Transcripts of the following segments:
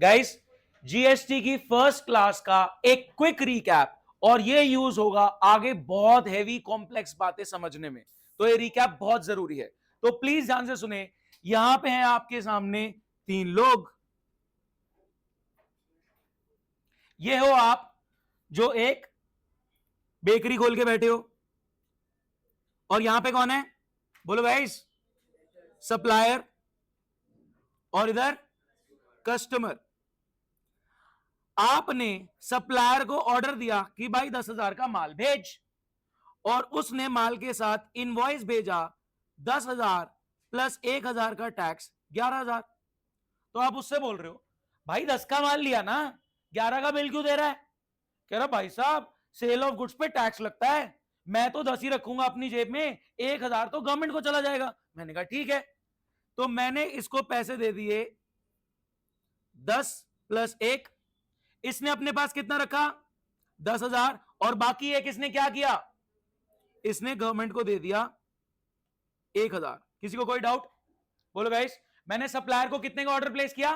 Guys, GST की first class का एक क्विक रिकैप, और ये यूज होगा आगे बहुत हेवी कॉम्प्लेक्स बातें समझने में, तो ये रिकैप बहुत जरूरी है। तो प्लीज ध्यान से सुने। यहां पे हैं आपके सामने तीन लोग। ये हो आप जो एक बेकरी खोल के बैठे हो, और यहां पे कौन है? बोलो गाइस। सप्लायर, और इधर कस्टमर। आपने सप्लायर को ऑर्डर दिया कि भाई 10,000 का माल भेज, और उसने माल के साथ इनवॉइस भेजा 10,000 प्लस 1,000 का टैक्स 11,000। तो आप उससे बोल रहे हो भाई 10 का माल लिया ना, 11 का बिल क्यों दे रहा है? कह रहा भाई साहब सेल ऑफ गुड्स पे टैक्स लगता है, मैं तो 10 ही रखूंगा अपनी जेब में, 1,000 तो गवर्नमेंट को चला जाएगा। मैंने कहा ठीक है। तो मैंने इसको पैसे दे दिए 10 प्लस 1। इसने अपने पास कितना रखा? 10,000। और बाकी एक इसने क्या किया? इसने गवर्नमेंट को दे दिया 1,000। किसी को कोई डाउट? बोलो गाइस। मैंने सप्लायर को कितने का ऑर्डर प्लेस किया?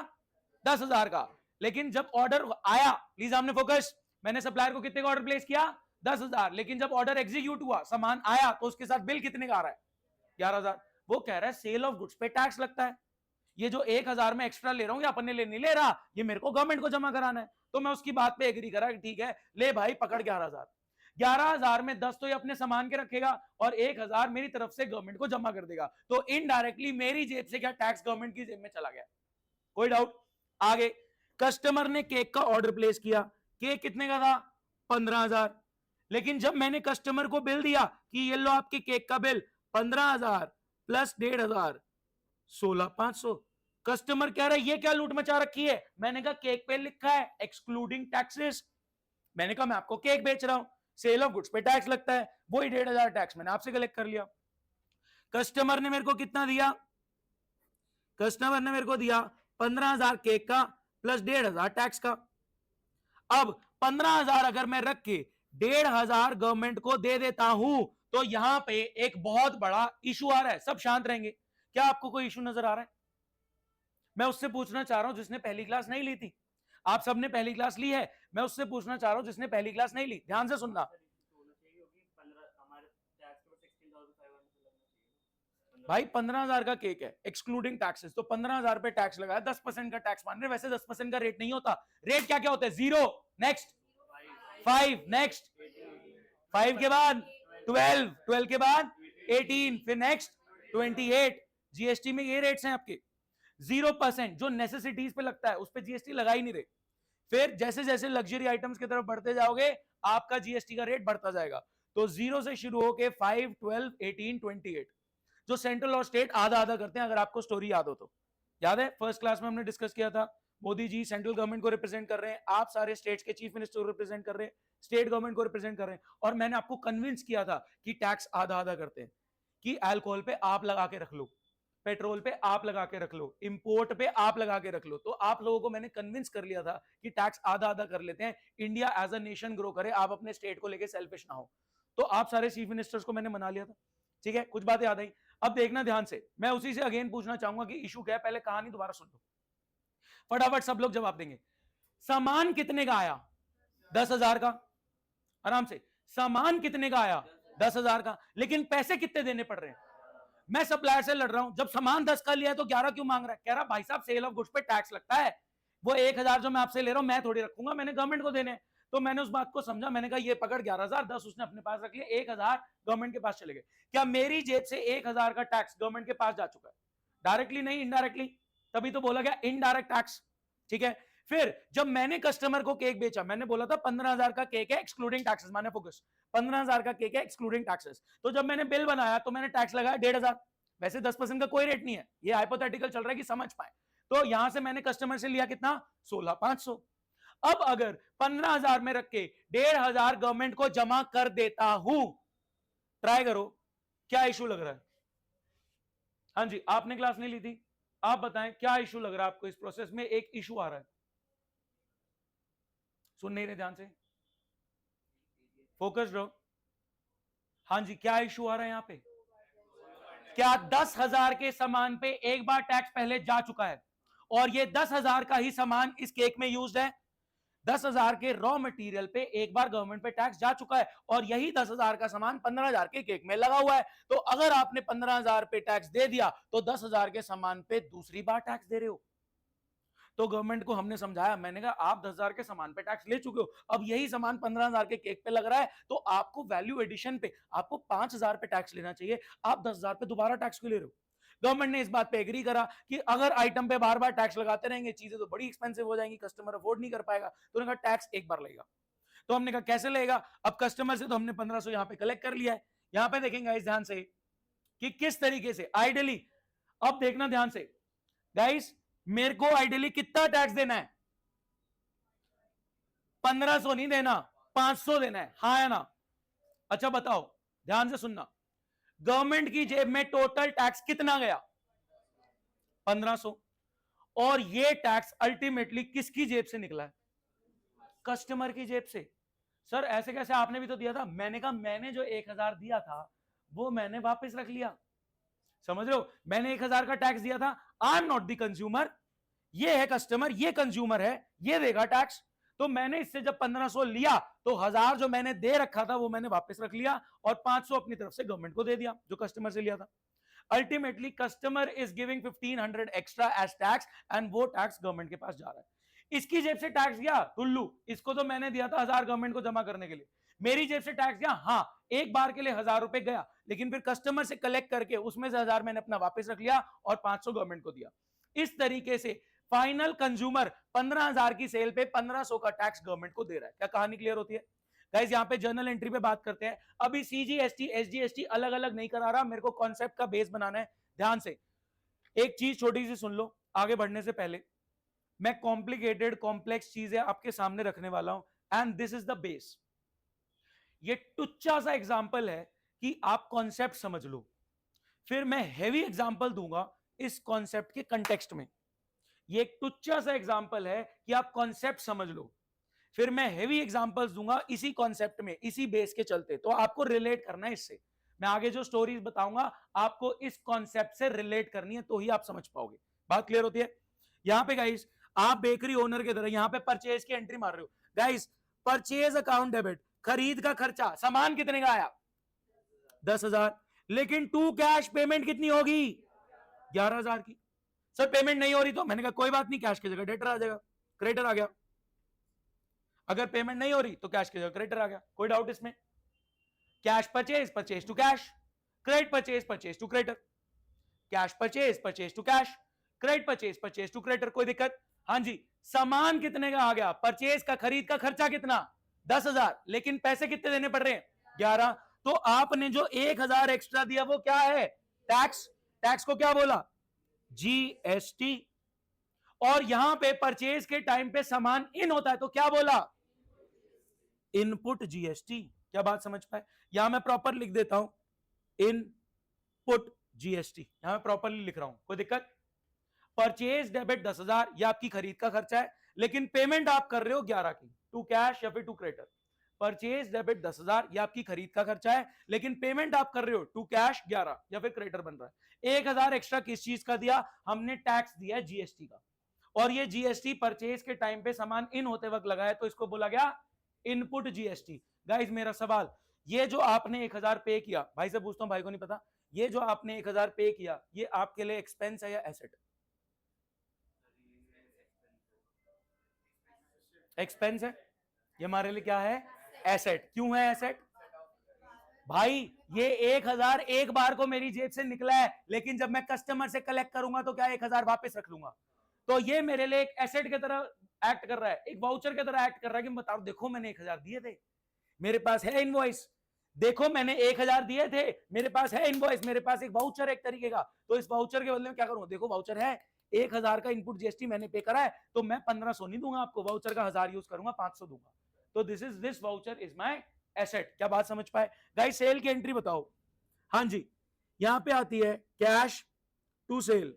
10,000 का। लेकिन जब ऑर्डर आया, प्लीज सामने फोकस, मैंने सप्लायर को कितने का ऑर्डर प्लेस किया? 10,000। लेकिन जब ऑर्डर एग्जीक्यूट हुआ, सामान आया, तो उसके साथ बिल कितने का आ रहा है? 11,000। वो कह रहा है सेल ऑफ गुड्स पे टैक्स लगता है, ये जो 1,000 में एक्स्ट्रा ले रहा हूं या अपने लिए नहीं ले रहा, ये मेरे को गवर्नमेंट को जमा कराना है। तो मैं उसकी बात पे एग्री करा कि ठीक है, ले भाई पकड़ 11,000। 11,000 में 10 तो ये अपने सामान के रखेगा, और 1,000 मेरी तरफ से गवर्नमेंट को जमा कर देगा। तो इनडायरेक्टली मेरी जेब से क्या टैक्स गवर्नमेंट की जेब में चला गया। कोई डाउट? आगे, कस्टमर ने केक का ऑर्डर प्लेस किया। केक कितने का था? 15,000। लेकिन जब मैंने कस्टमर को बिल दिया कि ये लो आपके केक का बिल 15,000 प्लस 1,500, 16,500। कस्टमर कह रहा है ये क्या लूट मचा रखी है? मैंने कहा केक पे लिखा है एक्सक्लूडिंग टैक्सेस। मैंने कहा मैं आपको केक बेच रहा हूं, सेल ऑफ गुड्स पे टैक्स लगता है, वही 1,500 टैक्स मैंने आपसे कलेक्ट कर लिया। कस्टमर ने मेरे को कितना दिया? कस्टमर ने मेरे को दिया 15,000 केक का प्लस 1,500 टैक्स का। अब 15,000 अगर मैं रख के 1,500 गवर्नमेंट को दे देता हूं, तो यहां पे एक बहुत बड़ा इशू आ रहा है। सब शांत रहेंगे। क्या आपको कोई इशू नजर आ रहा है? मैं उससे पूछना चाह रहा हूं जिसने पहली क्लास नहीं ली थी। आप सबने पहली क्लास ली है, मैं उससे पूछना चाह रहा हूं जिसने पहली क्लास नहीं ली, ध्यान से सुनना। भाई 15,000 का केक है एक्सक्लूडिंग टैक्सेस, तो 15,000 पे टैक्स लगाया, 10% का टैक्स मान रहे। वैसे 10% का रेट नहीं होता। रेट क्या क्या होता है? 0, नेक्स्ट 5, नेक्स्ट 5 के बाद 12, 12 के बाद 18, फिर नेक्स्ट 28। जीएसटी में ये रेट्स हैं आपके। 0% जो नेसेसिटीज पे लगता है उस पे जीएसटी लगा ही नहीं रहे। फिर जैसे जैसे लग्जरी आइटम्स की तरफ बढ़ते जाओगे, आपका जीएसटी का रेट बढ़ता जाएगा। तो 0 से शुरू होके 5, 12, 18, 28, जो सेंट्रल और स्टेट आधा आधा करते हैं। अगर आपको स्टोरी याद हो तो याद है, फर्स्ट क्लास में हमने डिस्कस किया था। मोदी जी सेंट्रल गवर्नमेंट को रिप्रेजेंट कर रहे हैं, आप सारे स्टेट्स के चीफ मिनिस्टर को रिप्रेजेंट कर रहे हैं, स्टेट गवर्नमेंट को रिप्रेजेंट कर रहे हैं। और मैंने आपको कन्विंस किया था कि टैक्स आधा आधा करते हैं, कि अल्कोहल पे आप लगा के रख लो, पेट्रोल पे आप लगा के रख लो, इंपोर्ट पे आप लगा के रख लो। तो आप लोगों को मैंने कन्विंस कर लिया था कि टैक्स आधा आधा कर लेते हैं, India as a nation grow करे, आप अपने स्टेट को लेके सेल्फिश ना हो। तो आप सारे चीफ मिनिस्टर्स को मैंने मना लिया था। ठीक है, कुछ बातें याद आई। अब देखना ध्यान से, मैं उसी से अगेन पूछना चाहूंगा कि इशू क्या है। पहले कहानी दोबारा सुन लो, फटाफट सब लोग जवाब देंगे। सामान कितने का आया? 10,000 का। आराम से। सामान कितने का आया? 10,000 का। लेकिन पैसे कितने देने पड़ रहे हैं? मैं सप्लायर से लड़ रहा हूं, जब सामान 10 का लिया है तो 11 क्यों मांग रहा है? कह रहा भाई साहब सेल ऑफ गुड्स पे टैक्स लगता है, वो 1,000 जो मैं आपसे ले रहा हूं मैं थोड़ी रखूंगा, मैंने गवर्नमेंट को देने। तो मैंने उस बात को समझा, मैंने कहा ये पकड़ 11,000, 10 उसने अपने पास रख लिया, 1,000 गवर्नमेंट के पास चले गए। क्या मेरी जेब से 1,000 का टैक्स गवर्नमेंट के पास जा चुका है? डायरेक्टली नहीं, इनडायरेक्टली। तभी तो बोला गया इनडायरेक्ट टैक्स। ठीक है। फिर जब मैंने कस्टमर को केक बेचा, मैंने बोला था 15,000 का केक है एक्सक्लूडिंग टैक्सेस, माने फोकस, 15,000 का केक है एक्सक्लूडिंग टैक्सेस। तो जब मैंने बिल बनाया तो मैंने टैक्स लगाया 1,500। वैसे 10% का कोई रेट नहीं है, ये हाइपोथेटिकल चल रहा है कि समझ पाए। तो यहां से मैंने कस्टमर से लिया कितना? 16,500। अब अगर 15,000 में रख के 1,500 गवर्नमेंट को जमा कर देता हूं, ट्राई करो, क्या इशू लग रहा है? हाँ जी, आपने क्लास नहीं ली थी, आप बताएं क्या इशू लग रहा है आपको? इस प्रोसेस में एक इशू आ रहा है, सुन नहीं रहे ध्यान से, फोकस रहो। हाँ जी, क्या इशू आ रहा है यहां पे? क्या 10,000 के सामान पे एक बार टैक्स पहले जा चुका है, और ये 10,000 का ही सामान इस केक में यूज्ड है। 10,000 के रॉ मटेरियल पे एक बार गवर्नमेंट पे टैक्स जा चुका है और यही 10,000 का सामान 15,000 के केक में लगा हुआ है। तो अगर आपने 15,000 पे टैक्स दे दिया तो 10,000 के सामान पे दूसरी बार टैक्स दे रहे हो। तो गवर्नमेंट को हमने समझाया, मैंने कहा आप 10,000 के सामान पे टैक्स ले चुके हो, अब यही सामान 15,000 के केक पे लग रहा है, तो आपको वैल्यू एडिशन पे आपको 5,000 पे टैक्स लेना चाहिए, आप 10,000 पे दोबारा टैक्स क्यों ले रहे हो। गवर्नमेंट ने इस बात पे एग्री करा कि अगर आइटम पे बार बार टैक्स लगाते रहेंगे चीजें तो बड़ी एक्सपेंसिव हो जाएंगी, कस्टमर अफोर्ड नहीं कर पाएगा। तो उन्होंने कहा टैक्स एक बार लगेगा। तो हमने कहा कैसे लगेगा, अब कस्टमर से तो हमने 1500 यहां पे कलेक्ट कर लिया है। यहां पे देखेंगे इस ध्यान से कि किस तरीके से आइडियली, अब देखना ध्यान से गाइस, मेरे को आइडियली कितना टैक्स देना है, 1500 नहीं देना, 500 देना है, हाँ या ना। अच्छा बताओ, ध्यान से सुनना, गवर्नमेंट की जेब में टोटल टैक्स कितना गया, 1500, और ये टैक्स अल्टीमेटली किसकी जेब से निकला है, कस्टमर की जेब से। सर ऐसे कैसे, आपने भी तो दिया था। मैंने कहा मैंने जो 1,000 दिया था वो मैंने वापस रख लिया, समझ रहे हो, मैंने 1,000 का टैक्स दिया था, आई एम नॉट द कंज्यूमर, ये है कस्टमर, ये कंज्यूमर है, ये देगा टैक्स। तो मैंने इससे जब 1500 लिया तो 1,000 जो मैंने दे रखा था वो मैंने वापस रख लिया और 500 अपनी तरफ से गवर्नमेंट को दे दिया जो कस्टमर से लिया था। Ultimately customer is giving 1500 extra as tax and वो टैक्स गवर्नमेंट के पास जा रहा है। इसकी जेब से टैक्स गया टुल्लू, इसको तो मैंने दिया था 1,000 गवर्नमेंट को जमा करने के लिए, मेरी जेब से टैक्स गया, हाँ एक बार के लिए 1,000 रुपए गया, लेकिन फिर कस्टमर से कलेक्ट करके उसमें से 1,000 मैंने अपना वापस रख लिया और 500 गवर्नमेंट को दिया। इस तरीके से फाइनल कंज्यूमर 15,000 की सेल पे 1,500 का टैक्स गवर्नमेंट को दे रहा है। क्या कहानी क्लियर होती है गाइस। यहां पे जर्नल एंट्री पे बात करते हैं। अभी सीजीएसटी एसजीएसटी अलग अलग नहीं करा रहा, मेरे को कॉन्सेप्ट का बेस बनाना है। ध्यान से एक चीज छोटी सी सुन लो, आगे बढ़ने से पहले मैं कॉम्प्लिकेटेड कॉम्प्लेक्स चीजें आपके सामने रखने वाला हूं and this is the base. ये टुच्चा सा एग्जांपल है कि आप कॉन्सेप्ट समझ लो, फिर मैं हेवी एग्जांपल दूंगा इस कॉन्सेप्ट के कंटेक्स्ट में। ये एक टुच्चा सा एग्जांपल है कि आप कॉन्सेप्ट समझ लो, फिर मैं हेवी एग्जांपल्स दूंगा इसी कॉन्सेप्ट में, इसी बेस के चलते। तो आपको रिलेट करना है इससे, मैं आगे जो स्टोरीज बताऊंगा आपको इस कॉन्सेप्ट से रिलेट करनी है तो ही आप समझ पाओगे। बात क्लियर होती है। यहां पे गाइस आप बेकरी ओनर की तरह यहां पे परचेज की एंट्री मार रहे हो। गाइस परचेज अकाउंट डेबिट, खरीद का खर्चा, सामान कितने का आया 10,000, लेकिन टू कैश पेमेंट कितनी होगी 11,000 की। सर पेमेंट नहीं हो रही, तो मैंने कहा कोई बात नहीं, कैश की जगह डेटर आ जाएगा, क्रेडिटर आ गया। अगर पेमेंट नहीं हो रही तो कैश की जगह क्रेडिटर आ गया, कोई डाउट इसमें। Cash purchase purchase to cash, credit purchase purchase to creditor, cash purchase purchase to cash, credit purchase purchase to creditor, कोई दिक्कत। हाँ जी, सामान कितने का आ गया, परचेज का खरीद का खर्चा कितना 10,000, लेकिन पैसे कितने देने पड़ रहे हैं 11। तो आपने जो 1,000 एक्स्ट्रा दिया वो क्या है, टैक्स। टैक्स को क्या बोला, जीएसटी। और यहां पे परचेज के टाइम पे सामान इन होता है तो क्या बोला, इनपुट जीएसटी। क्या बात समझ पाए। यहां मैं प्रॉपर लिख देता हूं, इनपुट जीएसटी, यहां मैं प्रॉपरली लिख रहा हूं, कोई दिक्कत। परचेज डेबिट 10,000, यह आपकी खरीद का खर्चा है, लेकिन पेमेंट आप कर रहे हो 11 की, टू कैश या फिर टू क्रेडिटर। परचेज डेबिट 10,000, यह आपकी खरीद का खर्चा है, लेकिन पेमेंट आप कर रहे हो टू कैश 11 या फिर क्रेडिटर बन रहा है। 1,000 एक्स्ट्रा किस चीज का दिया, हमने टैक्स दिया है जीएसटी का, और ये जीएसटी परचेज के टाइम पे सामान इन होते वक्त लगा है तो इसको बोला गया इनपुट जीएसटी। गाइस मेरा सवाल, ये जो आपने 1,000 पे किया, भाई से पूछता हूं, भाई को नहीं पता, ये जो आपने 1,000 पे किया ये आपके लिए एक्सपेंस है या एसेट, एक्सपेंस है, ये हमारे लिए क्या है, एसेट। क्यों है एसेट, भाई ये 1,000 एक बार को मेरी जेब से निकला है, लेकिन जब मैं कस्टमर से कलेक्ट करूंगा तो क्या 1,000 वापस रख लूंगा, तो ये मेरे लिए एक एसेट की तरह एक्ट कर रहा है, एक वाउचर की तरह एक्ट कर रहा है कि मैं बता रहा हूं देखो मैंने 1,000 दिए थे, मेरे पास है इनवॉइस, देखो मैंने 1,000 दिए थे, मेरे पास है इनवॉइस, मेरे पास एक वाउचर एक तरीके का, तो इस वाउचर के बदले में क्या करूंगा, देखो वाउचर है, 1,000 का इनपुट जीएसटी मैंने पे करा है, तो मैं 1,500 नहीं दूंगा आपको, वाउचर का 1,000 यूज करूंगा, 500 दूंगा, तो this voucher is my asset. क्या बात समझ पाए। गाइस सेल की एंट्री बताओ। हाँ जी, यहां पे आती है कैश टू सेल,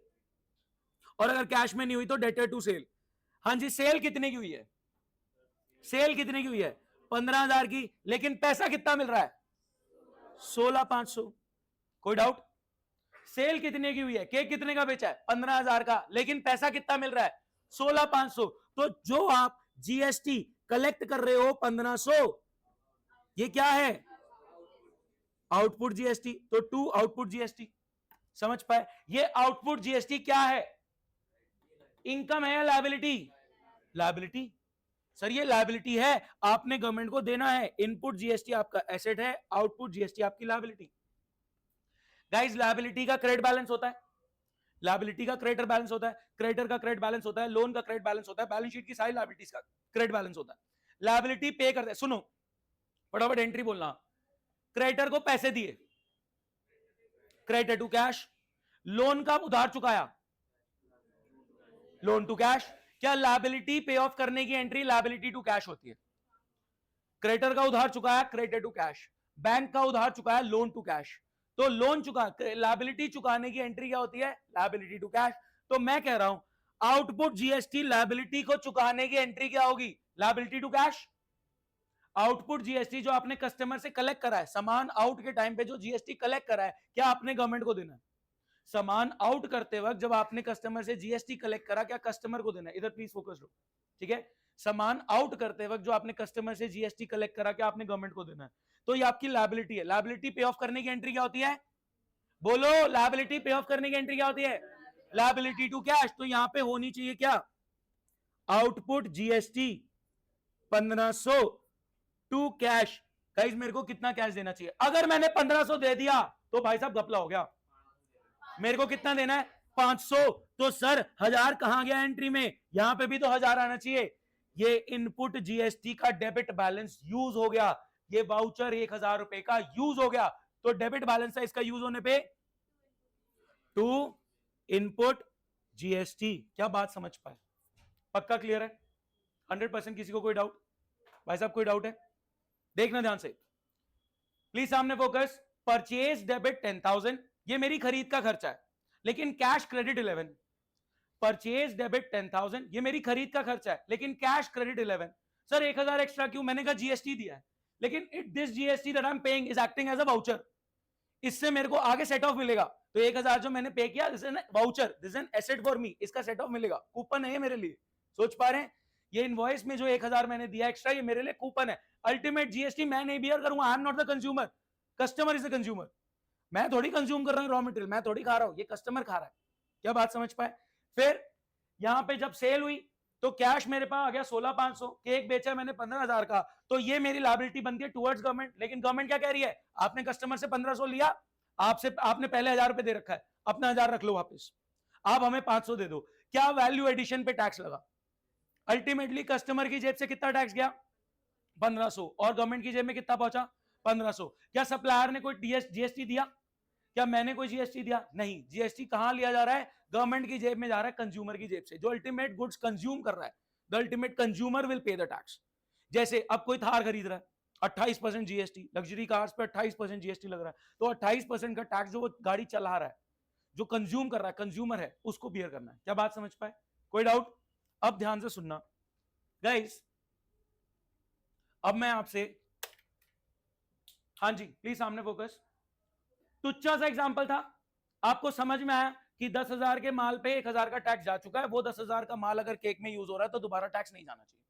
और अगर कैश में नहीं हुई तो डेटर टू सेल। हाँ जी, सेल कितने की हुई है, सेल कितने की हुई है 15,000 की, लेकिन पैसा कितना मिल रहा है 16,500, कोई डाउट। सेल कितने की हुई है, केक कितने का बेचा है, 15,000 का, लेकिन पैसा कितना मिल रहा है, 16,500। तो जो आप जीएसटी कलेक्ट कर रहे हो 1500, ये क्या है, आउटपुट जीएसटी। तो 2 आउटपुट जीएसटी, समझ पाए। ये आउटपुट जीएसटी क्या है, इनकम है या लायबिलिटी, लायबिलिटी। सर ये लायबिलिटी है, आपने गवर्नमेंट को देना है। इनपुट जीएसटी आपका एसेट है, आउटपुट जीएसटी आपकी लायबिलिटी। गाइस लायबिलिटी का क्रेडिट बैलेंस होता है, लायबिलिटी का क्रेडिटर बैलेंस होता है, क्रेडिटर का क्रेडिट बैलेंस होता है, लोन का क्रेडिट बैलेंस होता है, बैलेंस शीट की सारी लायबिलिटीज का क्रेडिट बैलेंस होता है। लायबिलिटी पे करते हैं, सुनो फटाफट एंट्री बोलना। क्रेडिटर को पैसे दिए, क्रेडिटर टू कैश। लोन का उधार चुकाया, लोन टू कैश। क्या लायबिलिटी पे ऑफ करने की एंट्री लायबिलिटी टू कैश होती है। क्रेडिटर का उधार चुकाया, क्रेडिटर टू कैश। बैंक का उधार चुकाया, लोन टू कैश। तो लोन चुका, लायबिलिटी चुकाने की एंट्री क्या होती है, लायबिलिटी टू कैश। तो मैं कह रहा हूं आउटपुट जीएसटी लायबिलिटी को चुकाने की एंट्री क्या होगी, liability to cash. Output GST जो आपने कस्टमर से कलेक्ट करा है, सामान आउट के टाइम पे जो जीएसटी कलेक्ट करा है, क्या आपने गवर्नमेंट को देना है। सामान आउट करते वक्त जब आपने कस्टमर से जीएसटी कलेक्ट करा, क्या कस्टमर को देना है। इधर प्लीज फोकस लो, ठीक है। सामान आउट करते वक्त जो आपने कस्टमर से जीएसटी कलेक्ट करा, क्या आपने गवर्नमेंट को देना है। तो ये आपकी लायबिलिटी है। लायबिलिटी पे ऑफ करने की एंट्री क्या होती है, बोलो, लायबिलिटी पे ऑफ करने की एंट्री क्या होती है, लायबिलिटी टू कैश। तो यहां पे होनी चाहिए क्या, output GST 1500 to cash. Guys मेरे को कितना कैश देना चाहिए, अगर मैंने 1500 दे दिया तो भाई साहब घपला हो गया। मेरे को कितना देना है, 500। तो सर 1000 कहां गया एंट्री में, यहां पे भी तो 1000 आना चाहिए। ये इनपुट जीएसटी का डेबिट बैलेंस यूज हो गया, ये वाउचर 1000 रुपए का यूज हो गया। तो डेबिट बैलेंस है इसका यूज होने पे टू इनपुट जीएसटी। क्या बात समझ पाए, पक्का क्लियर है, 100%। किसी को कोई डाउट, भाई साहब कोई डाउट है, देखना ध्यान से प्लीज, सामने फोकस। परचेज डेबिट 10,000, ये मेरी खरीद का खर्चा है, लेकिन कैश क्रेडिट 11। परचेज डेबिट 10,000, ये मेरी खरीद का खर्चा है, लेकिन कैश क्रेडिट 11। सर 1000 एक्स्ट्रा क्यों, मैंने कहा जीएसटी दिया है, लेकिन this GST that I am paying is acting as a voucher. इससे मेरे को आगे सेट ऑफ मिलेगा। तो 1000 जो मैंने पे किया, this is an voucher, this is an asset for me, इसका सेट ऑफ मिलेगा, कूपन है ये मेरे लिए। सोच पा रहे हैं, ये इनवॉइस में जो 1000 मैंने दिया एक्स्ट्रा, ये मेरे लिए कूपन है। अल्टीमेट जीएसटी मैं नहीं बियर करूंगा, आई am not the consumer, customer is the consumer. मैं थोड़ी कंज्यूम कर रहा हूं रॉ मटेरियल, मैं थोड़ी खा रहा हूं, ये कस्टमर खा रहा है। क्या बात समझ पाए। फिर यहां पे जब सेल हुई तो कैश मेरे पास आ गया 16,500, केक बेचा मैंने 15,000 का, तो ये मेरी लायबिलिटी बनती है टुवर्ड्स गवर्नमेंट। लेकिन गवर्नमेंट क्या कह रही है, आपने कस्टमर से 1500 लिया, आपसे आपने पहले 1000 रुपए दे रखा है, अपना 1000 रख लो वापस, आप हमें 500 दे दो। क्या वैल्यू एडिशन पे टैक्स लगा, अल्टीमेटली कस्टमर की जेब से कितना टैक्स गया, 1500, और गवर्नमेंट की जेब में कितना पहुंचा, 1500। क्या सप्लायर ने कोई जीएसटी दिया, क्या मैंने कोई जीएसटी दिया, नहीं। जीएसटी कहां लिया जा रहा है, गवर्नमेंट की जेब में जा रहा है, कंज्यूमर की जेब से, जो अल्टीमेट गुड्स कंज्यूम कर रहा है। The ultimate consumer will pay the tax. जैसे अब कोई थार खरीद रहा है, 28% जीएसटी, लग्जरी कार्स पे 28% जीएसटी लग रहा है, तो 28% का टैक्स जो वो गाड़ी चला रहा है, जो कंज्यूम कर रहा है, कंज्यूमर है, उसको बियर करना है। क्या बात समझ पाए, कोई डाउट। अब ध्यान से सुनना गाइस, अब मैं आपसे, हाँ जी प्लीज सामने फोकस। तुच्छा सा एग्जांपल था, आपको समझ में आया कि 10,000 के माल पे 1,000 का टैक्स जा चुका है। वो 10,000 का माल अगर केक में यूज हो रहा है तो दोबारा टैक्स नहीं जाना चाहिए।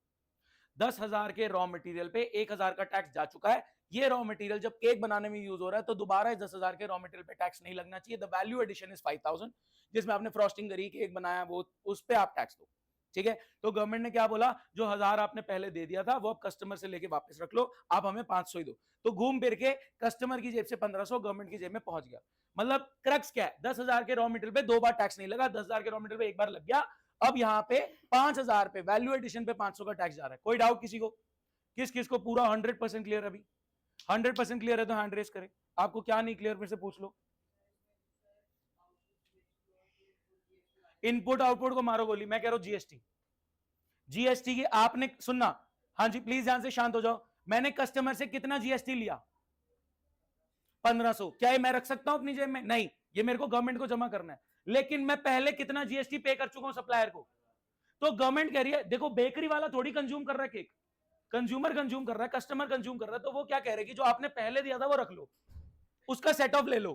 10,000 के रॉ मटेरियल पे 1,000 का टैक्स जा चुका है। ये रॉ मटेरियल जब केक बनाने में यूज हो रहा है तो दोबारा 10,000 के रॉ मटेरियल पे टैक्स नहीं लगना चाहिए। द वैल्यू एडिशन इज 5,000, जिसमें आपने फ्रॉस्टिंग करी, केक बनाया, वो उस पे आप टैक्स दो, ठीक है। तो गवर्नमेंट ने क्या बोला, जो 1000 आपने पहले दे दिया था वो आप कस्टमर से लेके वापस रख लो, आप हमें 500 ही दो। तो घूम फिर के कस्टमर की जेब से 1500 गवर्नमेंट की जेब में पहुंच गया। मतलब क्रक्स क्या है, 10,000 के रॉ मटेरियल पे 2 बार टैक्स नहीं लगा, 10,000 के रॉ मटेरियल पे एक बार लग गया। अब यहाँ पे 5,000 पे वैल्यू एडिशन पे 500 का टैक्स जा रहा है। कोई डाउट किसी को, किस किस को पूरा 100% क्लियर, अभी 100% क्लियर है तो हैंड रेस करें। आपको क्या नहीं क्लियर मेरे से पूछ लो। इनपुट आउटपुट को मारो गोली, मैं कह रहा हूं जीएसटी, जीएसटी की आपने सुनना, हाँ जी प्लीज ध्यान से शांत हो जाओ। मैंने कस्टमर से कितना जीएसटी लिया, 1500। क्या ये मैं रख सकता हूं अपनी जेब में, नहीं, ये मेरे को गवर्नमेंट को जमा करना है। लेकिन मैं पहले कितना जीएसटी पे कर चुका हूं सप्लायर को। तो गवर्नमेंट कह रही है, देखो बेकरी वाला थोड़ी कंज्यूम कर रहा है केक, कंज्यूमर कंज्यूम कर रहा है, कस्टमर कंज्यूम कर रहा है। तो वो क्या कह रहे हैं कि जो आपने पहले दिया था वो रख लो, उसका सेट ऑफ ले लो,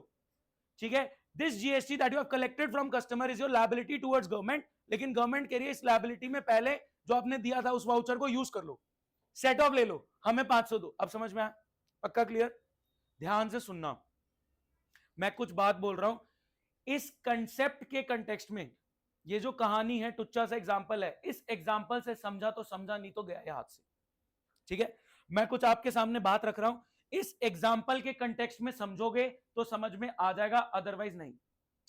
ठीक है। This GST that you have collected from customer is your liability towards government, लेकिन गवर्नमेंट कह रही है इस लायबिलिटी में पहले जो आपने दिया था उस वाउचर को यूज कर लो, सेट ऑफ ले लो, हमें 500 दो। अब समझ में आया? पक्का क्लियर? ध्यान से सुनना, मैं कुछ बात बोल रहा हूं इस कंसेप्ट के कंटेक्स्ट में। ये जो कहानी है टुच्चा सा एग्जांपल है, इस एग्जांपल से समझा तो समझा, नहीं तो गया है हाथ से। ठीक है, मैं कुछ आपके सामने बात रख रहा हूं, इस एग्जाम्पल के कंटेक्स्ट में समझोगे तो समझ में आ जाएगा, अदरवाइज नहीं।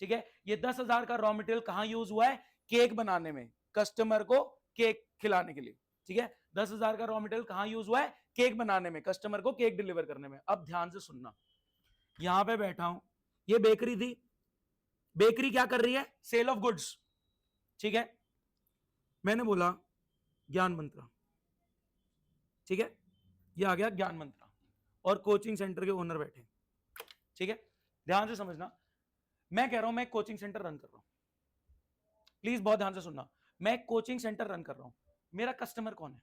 ठीक है, ये 10,000 का रॉ मटेरियल कहां यूज हुआ है? केक बनाने में, कस्टमर को केक खिलाने के लिए। ठीक है, 10,000 का रॉ मटेरियल कहां यूज हुआ है? केक बनाने में, कस्टमर को केक डिलीवर करने में। अब ध्यान से सुनना, यहां पे बैठा हूं, ये बेकरी थी, बेकरी क्या कर रही है? Sale of goods. ठीक है, मैंने बोला ज्ञान मंत्रा, ठीक है, ये आ गया ज्ञान मंत्रा, और कोचिंग सेंटर के ओनर बैठे। ठीक है, ध्यान से समझना, मैं कह रहा हूं मैं कोचिंग सेंटर रन कर रहा हूं, प्लीज बहुत ध्यान से सुनना, मैं कोचिंग सेंटर रन कर रहा हूं, मेरा कस्टमर कौन है?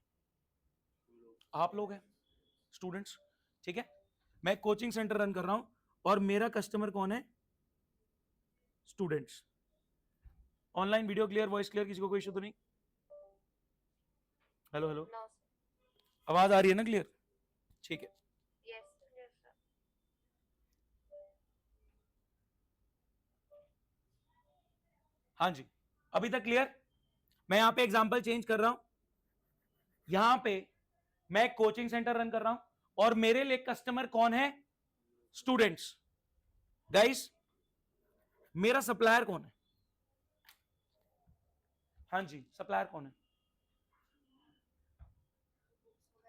आप लोग हैं, स्टूडेंट्स। ठीक है, मैं कोचिंग सेंटर रन कर रहा हूं और मेरा कस्टमर कौन है? Students. Online video clear, voice clear, किसी को कोई इशू तो नहीं? हेलो हेलो, आवाज आ रही है ना क्लियर? ठीक है, हाँ जी, अभी तक क्लियर? मैं यहां पे एग्जांपल चेंज कर रहा हूं, यहां पे मैं कोचिंग सेंटर रन कर रहा हूं और मेरे लिए कस्टमर कौन है? स्टूडेंट्स। गाइस, मेरा सप्लायर कौन है? हाँ जी, सप्लायर कौन है?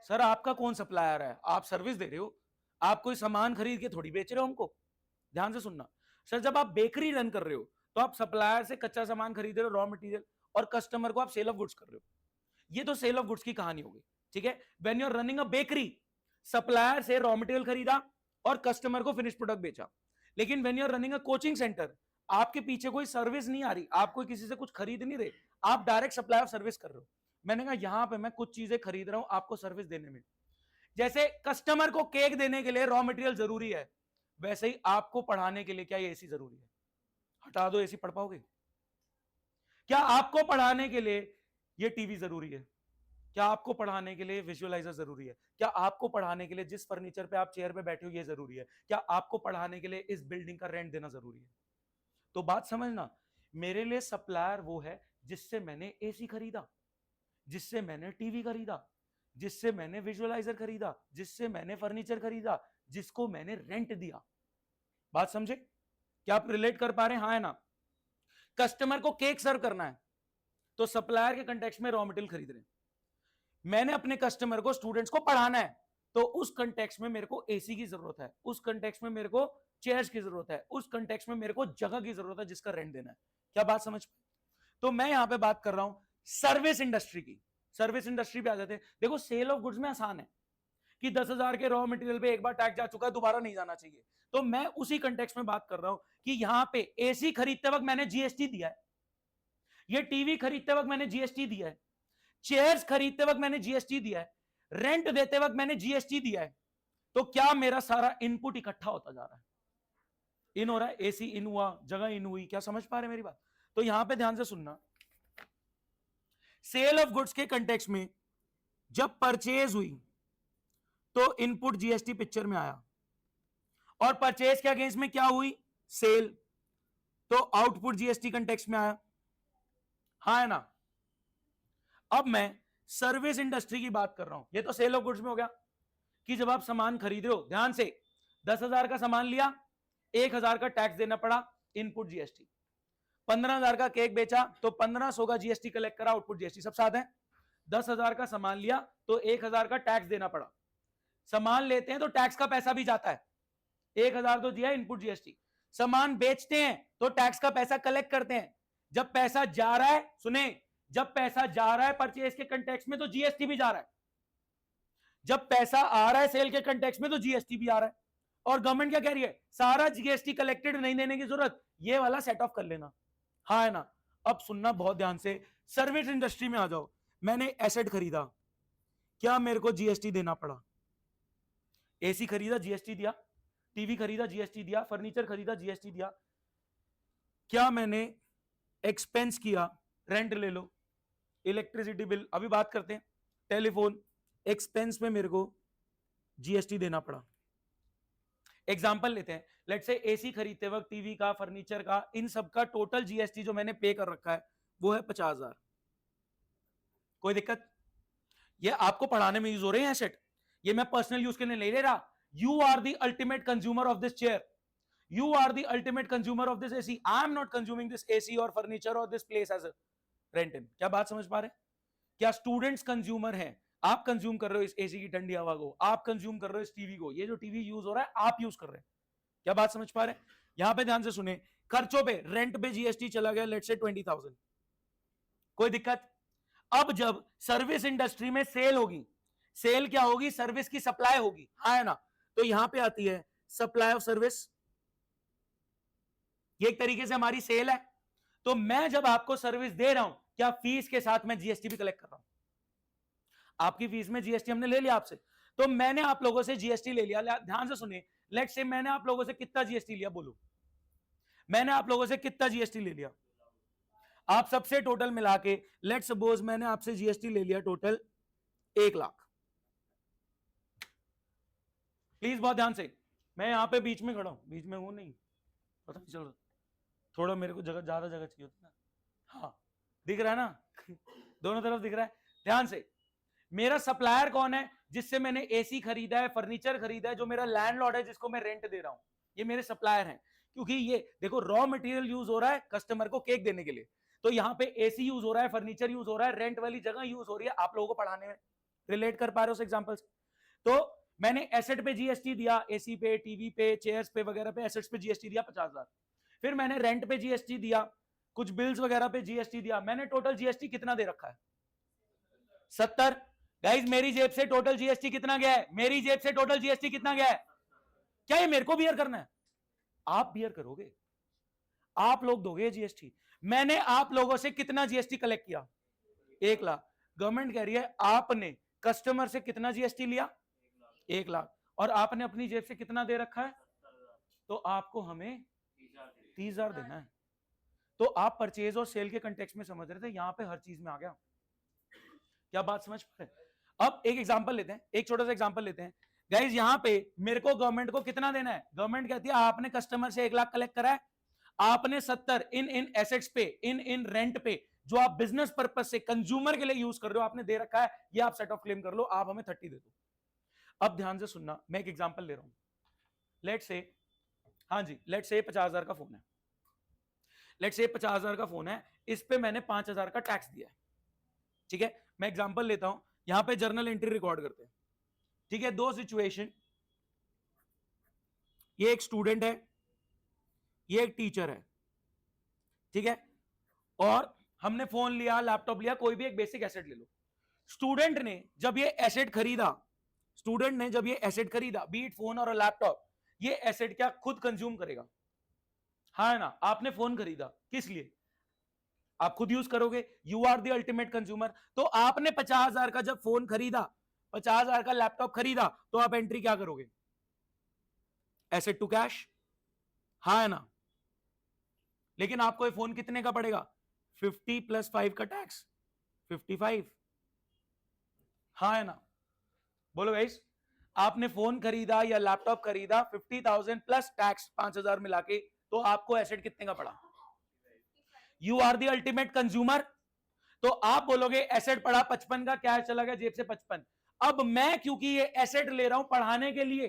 सर आपका कौन सप्लायर है? आप सर्विस दे रहे हो, आप कोई सामान खरीद के थोड़ी बेच रहे हो हमको। ध्यान से सुनना सर, जब आप बेकरी रन कर रहे हो तो आप सप्लायर से कच्चा सामान खरीद रहे हो, रॉ मटेरियल, और कस्टमर को आप सेल ऑफ गुड्स कर रहे हो। ये तो सेल ऑफ गुड्स की कहानी होगी। ठीक है, when you are running a bakery, supplier से रॉ मटेरियल खरीदा और कस्टमर को फिनिश प्रोडक्ट बेचा। लेकिन when you are running a coaching centre, आपके पीछे कोई सर्विस नहीं आ रही, आप कोई किसी से कुछ खरीद नहीं रहे, आप डायरेक्ट सप्लाई ऑफ सर्विस कर रहे हो। मैंने कहा यहां पे मैं कुछ चीजें खरीद रहा हूं आपको सर्विस देने में। जैसे कस्टमर को केक देने के लिए रॉ मटेरियल जरूरी है, वैसे ही आपको पढ़ाने के लिए क्या ये एसी जरूरी है? हटा दो एसी, पढ़ पाओगे? क्या आपको पढ़ाने के लिए ये टीवी जरूरी है? क्या आपको पढ़ाने के लिए विजुअलाइजर जरूरी है? क्या आपको पढ़ाने के लिए जिस फर्नीचर पे आप चेयर पे बैठे हो ये जरूरी है? क्या आपको पढ़ाने के लिए इस बिल्डिंग का रेंट देना जरूरी है? तो बात समझना, मेरे लिए सप्लायर वो है जिससे मैंने एसी खरीदा, जिससे मैंने टीवी खरीदा, जिससे मैंने विजुअलाइजर खरीदा, जिससे मैंने फर्नीचर खरीदा, जिसको मैंने रेंट दिया। बात समझे? क्या आप रिलेट कर पा रहे हैं? हाँ है ना? कस्टमर को केक सर्व करना है तो सप्लायर के कंटेक्स्ट में रॉ मटेरियल खरीद रहे हैं, मैंने अपने कस्टमर को, स्टूडेंट्स को पढ़ाना है तो उस कंटेक्स्ट में मेरे को एसी की जरूरत है, उस कंटेक्स्ट में मेरे को चेयर्स की जरूरत है, उस कंटेक्स्ट में मेरे को जगह की जरूरत है जिसका रेंट देना है। क्या बात समझ पाए? तो मैं यहां पे बात कर रहा हूं सर्विस इंडस्ट्री की। सर्विस इंडस्ट्री पे आ जाते हैं। देखो सेल ऑफ गुड्स में आसान है कि 10,000 के रॉ मटेरियल पे एक बार टैक्स जा चुका है, दोबारा नहीं जाना चाहिए। तो मैं उसी कंटेक्स्ट में बात कर रहा हूं कि यहां पे एसी खरीदते वक्त मैंने जीएसटी दिया है, ये टीवी खरीदते वक्त मैंने जीएसटी दिया है, चेयर्स खरीदते वक्त मैंने जीएसटी दिया है, रेंट देते वक्त मैंने जीएसटी दिया है। तो क्या मेरा सारा इनपुट इकट्ठा होता जा रहा है? इन हो रहा है, एसी इन हुआ, जगह इन हुई। क्या समझ पा रहे मेरी बात? तो यहां पे ध्यान से सुनना, सेल ऑफ गुड्स के कंटेक्स्ट में जब परचेज हुई तो इनपुट जीएसटी पिक्चर में आया, और परचेज के अगेंस्ट में क्या हुई? सेल, तो आउटपुट जीएसटी कंटेक्स्ट में आया। हाँ है ना? अब मैं सर्विस इंडस्ट्री की बात कर रहा हूं, ये तो सेल ऑफ गुड्स में हो गया कि जब आप सामान खरीद रहे हो, ध्यान से, 10,000 का सामान लिया, 1,000 का टैक्स देना पड़ा, इनपुट जीएसटी। 15,000 का केक बेचा तो 1,500 का जीएसटी कलेक्ट करा, आउटपुट जीएसटी। सब साथ है? 10,000 का सामान लिया तो 1,000 का टैक्स देना पड़ा, सामान लेते हैं तो टैक्स का पैसा भी जाता है, 1,000 तो दिया, इनपुट जीएसटी। सामान बेचते हैं तो टैक्स का पैसा कलेक्ट करते हैं, जब पैसा जा रहा है, सुने, जब पैसा जा रहा है परचेज के कंटेक्स्ट में तो जीएसटी भी जा रहा है, जब पैसा आ रहा है सेल के कंटेक्स्ट में तो जीएसटी भी आ रहा है। और गवर्नमेंट क्या कह रही है? सारा जीएसटी कलेक्टेड, नहीं देने की जरूरत, ये वाला सेट ऑफ कर लेना। हाँ है ना? अब सुनना बहुत ध्यान से, सर्विस इंडस्ट्री में आ जाओ। मैंने एसेट खरीदा, क्या मेरे को जीएसटी देना पड़ा? एसी खरीदा, जीएसटी दिया, टीवी खरीदा, जीएसटी दिया, फर्नीचर खरीदा, जीएसटी दिया, क्या मैंने एक्सपेंस किया, रेंट ले लो, इलेक्ट्रिसिटी बिल, अभी बात करते हैं, टेलीफोन, एक्सपेंस में मेरे को जीएसटी देना पड़ा। एग्जांपल लेते हैं, लेट्स से एसी खरीदते वक्त, टीवी का, फर्नीचर का, इन सब का टोटल जीएसटी जो मैंने पे कर रखा है वो है 50,000। कोई दिक्कत? ये आपको पढ़ाने में यूज हो रहे हैं एसेट, ये मैं पर्सनल यूज के लिए नहीं ले रहा। You are the ultimate consumer of this chair, you are the ultimate consumer of this AC, I am not consuming this AC और फर्नीचर और this place as a rent in. क्या बात समझ पा रहे हैं? क्या स्टूडेंट्स कंज्यूमर हैं, आप कंज्यूम कर रहे हो इस एसी की ठंडी हवा को, आप कंज्यूम कर रहे हो इस टीवी को, ये जो टीवी यूज हो रहा है आप यूज कर रहे हैं। क्या बात समझ पा रहे हैं? यहां पे ध्यान से सुने, खर्चों पे, रेंट पे जीएसटी चला गया लेट्स से 20,000, कोई दिक्कत? अब जब सर्विस इंडस्ट्री में सेल होगी, सेल क्या होगी? सर्विस की सप्लाई होगी, हाँ है ना? तो यहां पे आती है सप्लाई ऑफ सर्विस, ये एक तरीके से हमारी सेल है। तो मैं जब आपको सर्विस दे रहा हूं, क्या फीस के साथ मैं जीएसटी भी कलेक्ट कर रहा हूं? आपकी फीस में जीएसटी हमने ले लिया आपसे, तो मैंने आप लोगों से जीएसटी ले लिया। ध्यान से सुनिए, लेट्स से मैंने आप लोगों से कितना जीएसटी लिया, बोलो मैंने आप लोगों से कितना जीएसटी ले लिया? आप सबसे टोटल मिला के लेट्स सपोज मैंने आपसे जीएसटी ले लिया टोटल 1 लाख। प्लीज बहुत ध्यान से, मैं यहां पे बीच में खड़ा हूं, बीच में हूं नहीं, पता नहीं चल रहा, थोड़ा मेरे को जगह, ज्यादा जगह चाहिए होती ना। हाँ दिख रहा है ना दोनों तरफ दिख रहा है। ध्यान से, मेरा सप्लायर कौन है? जिससे मैंने एसी खरीदा है, फर्नीचर खरीदा है, जो मेरा लैंडलॉर्ड है जिसको मैं रेंट दे रहा हूं, ये मेरे सप्लायर हैं। क्योंकि ये देखो रॉ मटेरियल यूज हो रहा है कस्टमर को केक देने के लिए, तो यहाँ पे एसी यूज हो रहा है, फर्नीचर यूज हो रहा है, रेंट वाली जगह यूज हो रही है। आप लोगों को पढ़ाने में रिलेट कर पा रहे हो उस एग्जांपल से? तो मैंने एसेट पे जीएसटी दिया, एसी पे, टीवी पे, चेयर्स पे वगैरह पे एसेट्स पे जीएसटी दिया 50,000। फिर मैंने रेंट पे जीएसटी दिया, कुछ बिल्स वगैरह पे जीएसटी दिया, मैंने टोटल जीएसटी कितना दे रखा है? 70। गाइस मेरी जेब से टोटल जीएसटी कितना गया है? मेरी जेब से टोटल जीएसटी कितना गया है? क्या ये मेरे को बियर करना है? आप बियर करोगे, आप लोग दोगे जीएसटी। मैंने आप लोगों से कितना जीएसटी कलेक्ट किया? 1 लाख। गवर्नमेंट कह रही है आपने कस्टमर से कितना जीएसटी लिया? 1 लाख। और आपने अपनी जेब से कितना दे रखा है? तो आपको हमें 30,000 देना है। तो आप परचेज और सेल के कंटेक्स्ट में समझ रहे थे, यहां पे हर चीज में आ गया। क्या बात समझ पा रहे हैं? अब एक एग्जांपल लेते हैं, एक छोटा सा एग्जांपल लेते हैं। गाइस यहां पे मेरे को गवर्नमेंट को कितना देना है? गवर्नमेंट कहती है आपने कस्टमर से 1 लाख कलेक्ट करा है, आपने 70 इन एसेट्स पे, इन रेंट पे, जो आप बिजनेस पर्पज से कंज्यूमर के लिए यूज कर रहे हो, आपने दे रखा है, ये आप सेट ऑफ क्लेम कर लो, आप हमें 30 दे दो। अब ध्यान से सुनना, मैं एक एग्जांपल ले रहा हूं। लेट्स से, हाँ जी, लेट्स से 50,000 का फोन है, लेट्स से 50,000 का फोन है, इस पे मैंने 5,000 का टैक्स दिया है। ठीक है, मैं एग्जांपल लेता हूं, यहां पे जर्नल एंट्री रिकॉर्ड करते हैं। ठीक है, दो सिचुएशन, ये एक स्टूडेंट है, ये एक टीचर है। ठीक है, और हमने फोन लिया, लैपटॉप लिया, कोई भी एक बेसिक एसेट ले लो। स्टूडेंट ने जब ये एसेट खरीदा, स्टूडेंट ने जब ये एसेट खरीदा, बीट फोन और लैपटॉप, ये एसेट क्या खुद कंज्यूम करेगा? हाँ ना, आपने फोन खरीदा किस लिए? आप खुद यूज करोगे, you are the ultimate consumer. तो आपने 50,000 का जब फोन खरीदा, 50,000 का लैपटॉप खरीदा, तो आप एंट्री क्या करोगे? एसेट टू कैश, हाँ है ना? लेकिन आपको ये फोन कितने का पड़ेगा? 50 + 5 का टैक्स, 55, हाँ है ना? बोलो गाइस, आपने फोन खरीदा या लैपटॉप खरीदा, 50,000 प्लस टैक्स 5,000 मिला के, तो आपको एसेट कितने का पड़ा? You are the ultimate consumer. तो आप बोलोगे एसेट पड़ा 55 का, कैश चला गया जेब से 55। अब मैं क्योंकि ये एसेट ले रहा हूं पढ़ाने के लिए,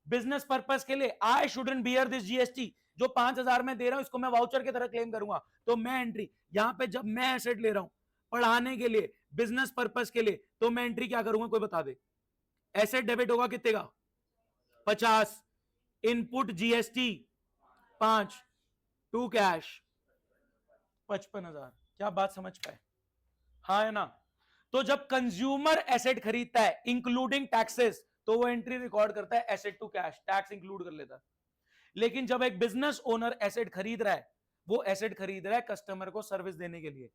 बिजनेस पर्पस के लिए, I shouldn't bear this GST. जो 5,000 में दे रहा हूं इसको मैं वाउचर की तरह क्लेम करूंगा। तो मैं एंट्री यहां पे, जब मैं एसेट ले रहा हूं पढ़ाने के लिए, बिजनेस पर्पस के लिए, तो मैं एंट्री क्या करूंगा? कोई बता दे। एसेट डेबिट होगा कितने का? 50, इनपुट जीएसटी 5, टू कैश 55,000। क्या बात समझ पाए? हाँ है ना? तो जब कंज्यूमर एसेट खरीदता है इंक्लूडिंग टैक्सेस, तो वो एंट्री रिकॉर्ड करता है asset to cash, tax include कर लेता है। लेकिन जब एक बिजनेस ओनर एसेट खरीद रहा है, वो एसेट खरीद रहा है कस्टमर को सर्विस देने के लिए,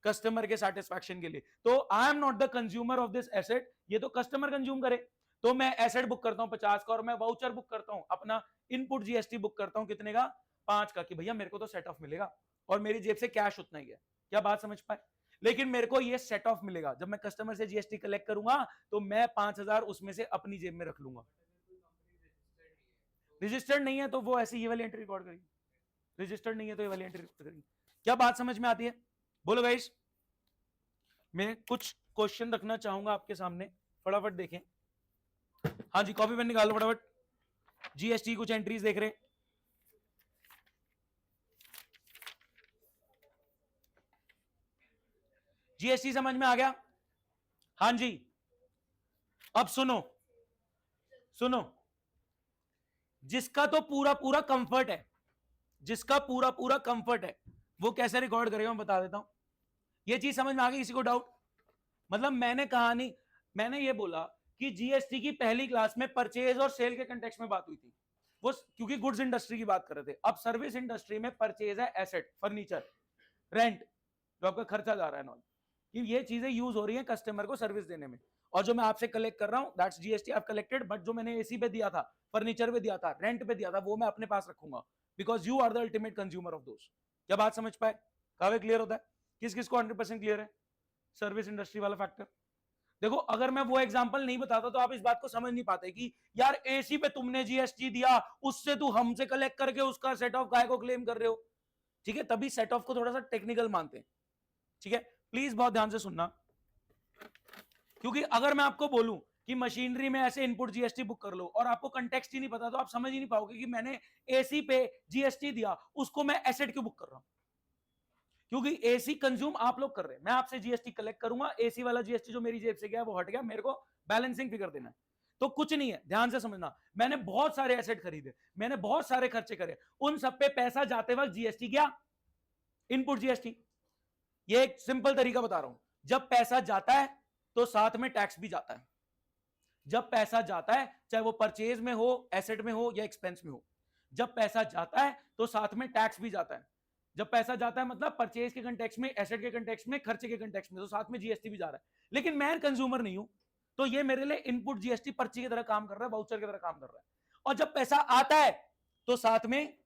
कस्टमर के सेटिस्फैक्शन के लिए। तो आई am not the consumer of this asset, ये तो कस्टमर कंज्यूम करे। तो मैं एसेट बुक करता हूं 50 का, और मैं वाउचर बुक करता हूं, अपना इनपुट जीएसटी बुक करता हूं कितने का? 5 का कि भैया मेरे को तो सेट ऑफ मिलेगा और मेरी जेब से कैश उतना ही है। क्या बात समझ पाए? लेकिन मेरे को ये सेट ऑफ मिलेगा, जब मैं कस्टमर से जीएसटी कलेक्ट करूंगा तो मैं 5,000 उसमें से अपनी जेब में रख लूंगा। रजिस्टर्ड नहीं है तो वो ऐसे ये वाली एंट्री रिकॉर्ड करेगी, रजिस्टर्ड नहीं है तो ये वाली एंट्री रिकॉर्ड करेगी। क्या बात समझ में आती है? बोलो गाइस। मैं कुछ क्वेश्चन रखना चाहूंगा आपके सामने, फटाफट देखें। हाँ जी, कॉपी पेन निकालो फटाफट। जीएसटी कुछ एंट्रीज देख रहे हैं। जीएसटी समझ में आ गया? हाँ जी। अब सुनो सुनो, जिसका तो पूरा पूरा कंफर्ट है, जिसका पूरा पूरा कंफर्ट है, वो कैसे रिकॉर्ड करेगा मैं बता देता हूं। ये चीज समझ में आ गई किसी को डाउट? मतलब मैंने कहानी, मैंने ये बोला कि जीएसटी की पहली क्लास में परचेज और सेल के कंटेक्स्ट में बात हुई थी, वो क्योंकि गुड्स इंडस्ट्री की बात कर रहे थे। अब सर्विस इंडस्ट्री में परचेज है एसेट, फर्नीचर, रेंट, जो आपका खर्चा जा रहा है नॉन, कि ये चीजें यूज हो रही हैं कस्टमर को सर्विस देने में। और जो मैं आपसे कलेक्ट कर रहा हूं that's GST I have collected, but जो मैंने एसी पे दिया था, फर्नीचर पे दिया था, रेंट पे दिया था, वो मैं अपने पास रखूंगा, because you are the ultimate consumer of those. क्या बात समझ पाए? काफी क्लियर होता है? किस किस को 100% क्लियर है सर्विस इंडस्ट्री वाला फैक्टर? देखो अगर मैं वो एग्जांपल नहीं बताता तो आप इस बात को समझ नहीं पाते कि यार एसी पे तुमने जीएसटी दिया, उससे तू हमसे कलेक्ट करके उसका सेट ऑफ काय को क्लेम कर रहे हो। ठीक है, तभी सेट ऑफ को थोड़ा सा टेक्निकल मानते हैं। ठीक है, प्लीज बहुत ध्यान से सुनना, क्योंकि अगर मैं आपको बोलूं कि मशीनरी में ऐसे इनपुट जीएसटी बुक कर लो और आपको कंटेक्स्ट ही नहीं पता तो आप समझ ही नहीं पाओगे कि मैंने एसी पे जीएसटी दिया, उसको मैं एसेट क्यों बुक कर रहा हूं। क्योंकि एसी कंज्यूम आप लोग कर रहे हैं, मैं आपसे जीएसटी कलेक्ट करूंगा, एसी वाला जीएसटी जो मेरी जेब से गया वो हट गया, मेरे को बैलेंसिंग फिगर देना है। तो कुछ नहीं है, ध्यान से समझना, मैंने बहुत सारे एसेट खरीदे, मैंने बहुत सारे खर्चे करे, उन सब पे पैसा जाते वक्त जीएसटी गया, इनपुट जीएसटी। ये एक सिंपल तरीका बता रहा हूं, जब पैसा जाता है तो साथ में टैक्स भी जाता है। जब पैसा जाता है, चाहे वो परचेज में हो, एसेट में हो या एक्सपेंस में हो, जब पैसा जाता है तो साथ में टैक्स भी जाता है। जब पैसा जाता है मतलब परचेज के कंटेक्स्ट में, एसेट के कंटेक्स्ट में, खर्चे के कंटेक्स्ट में, तो साथ में जीएसटी भी जा रहा है। लेकिन मैं कंज्यूमर नहीं हूं, तो ये मेरे लिए इनपुट जीएसटी पर्ची की तरह काम कर रहा है, वाउचर की तरह काम कर रहा है। और जब पैसा आता है तो साथ में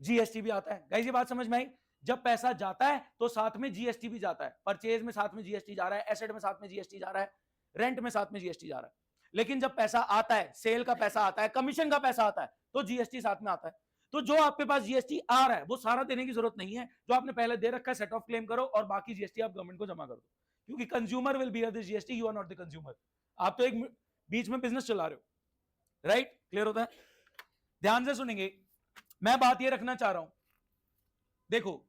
जीएसटी भी आता है। गाइस ये बात समझ में आई? जब पैसा जाता है तो साथ में जीएसटी भी जाता है, परचेज में साथ में जीएसटी जा रहा है, एसेट में साथ में जीएसटी जा रहा है, रेंट में साथ में जीएसटी जा रहा है। लेकिन जब पैसा आता है, सेल का पैसा आता है, कमीशन का पैसा आता है, तो जीएसटी साथ में आता है। तो जो आपके पास जीएसटी आ रहा है वो सारा देने की जरूरत नहीं है, जो आपने पहले दे रखा है सेट ऑफ क्लेम करो और बाकी जीएसटी आप गवर्नमेंट को जमा कर दो, क्योंकि consumer will bear this GST, you are not the consumer. आप तो एक बीच में बिजनेस चला रहे हो, राइट? क्लियर होता है? ध्यान से सुनेंगे, मैं बात ये रखना चाह रहा हूं, देखो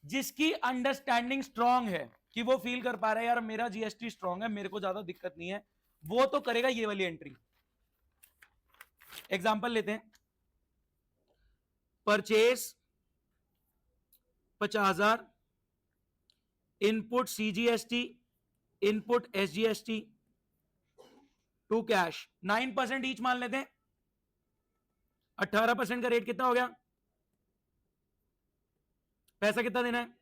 जिसकी अंडरस्टैंडिंग स्ट्रांग है कि वो फील कर पा रहा है यार मेरा जीएसटी स्ट्रांग है, मेरे को ज्यादा दिक्कत नहीं है, वो तो करेगा ये वाली एंट्री। एग्जांपल लेते हैं, purchase 50,000, input CGST, input SGST to cash, 9% each मान लेते हैं। 18% का रेट कितना हो गया? पैसा कितना देना है?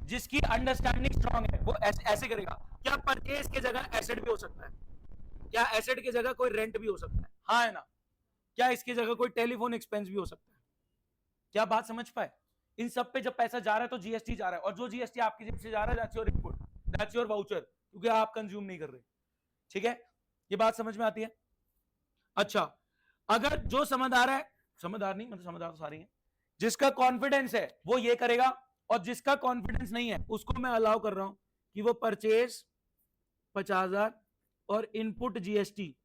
जिसकी अंडरस्टैंडिंग स्ट्रांग है वो ऐसे करेगा। क्या परचेज की जगह एसेट भी हो सकता है? क्या एसेट की जगह कोई रेंट भी हो सकता है? हाँ है ना? क्या इसकी जगह कोई टेलीफोन एक्सपेंस भी हो सकता है? क्या बात समझ पाए? इन सब पे जब पैसा जा रहा है तो जीएसटी जा रहा है, और जो जीएसटी आपकी जेब से जा रहा है that's your input, that's your voucher, क्योंकि आप कंज्यूम नहीं कर रहे। ठीक है, ये बात समझ में आती है? अच्छा, अगर जो समझदार है, समझदार नहीं मतलब समझदार तो सारे हैं, जिसका कॉन्फिडेंस है वो ये करेगा, और जिसका कॉन्फिडेंस नहीं है उसको मैं अलाउ कर रहा हूं कि वो परचेज 50,000 और इनपुट जीएसटी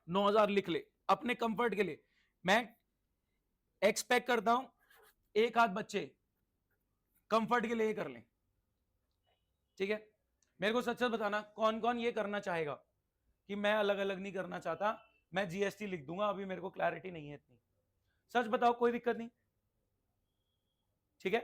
9,000 लिख ले अपने कंफर्ट के लिए। मैं एक्सपेक्ट करता हूं एक आध बच्चे कंफर्ट के लिए कर लें। ठीक है, मेरे को सच सच बताना कौन कौन ये करना चाहेगा कि मैं अलग अलग नहीं करना चाहता, मैं जीएसटी लिख दूंगा, अभी मेरे को क्लैरिटी नहीं है इतनी। सच बताओ, कोई दिक्कत नहीं? ठीक है,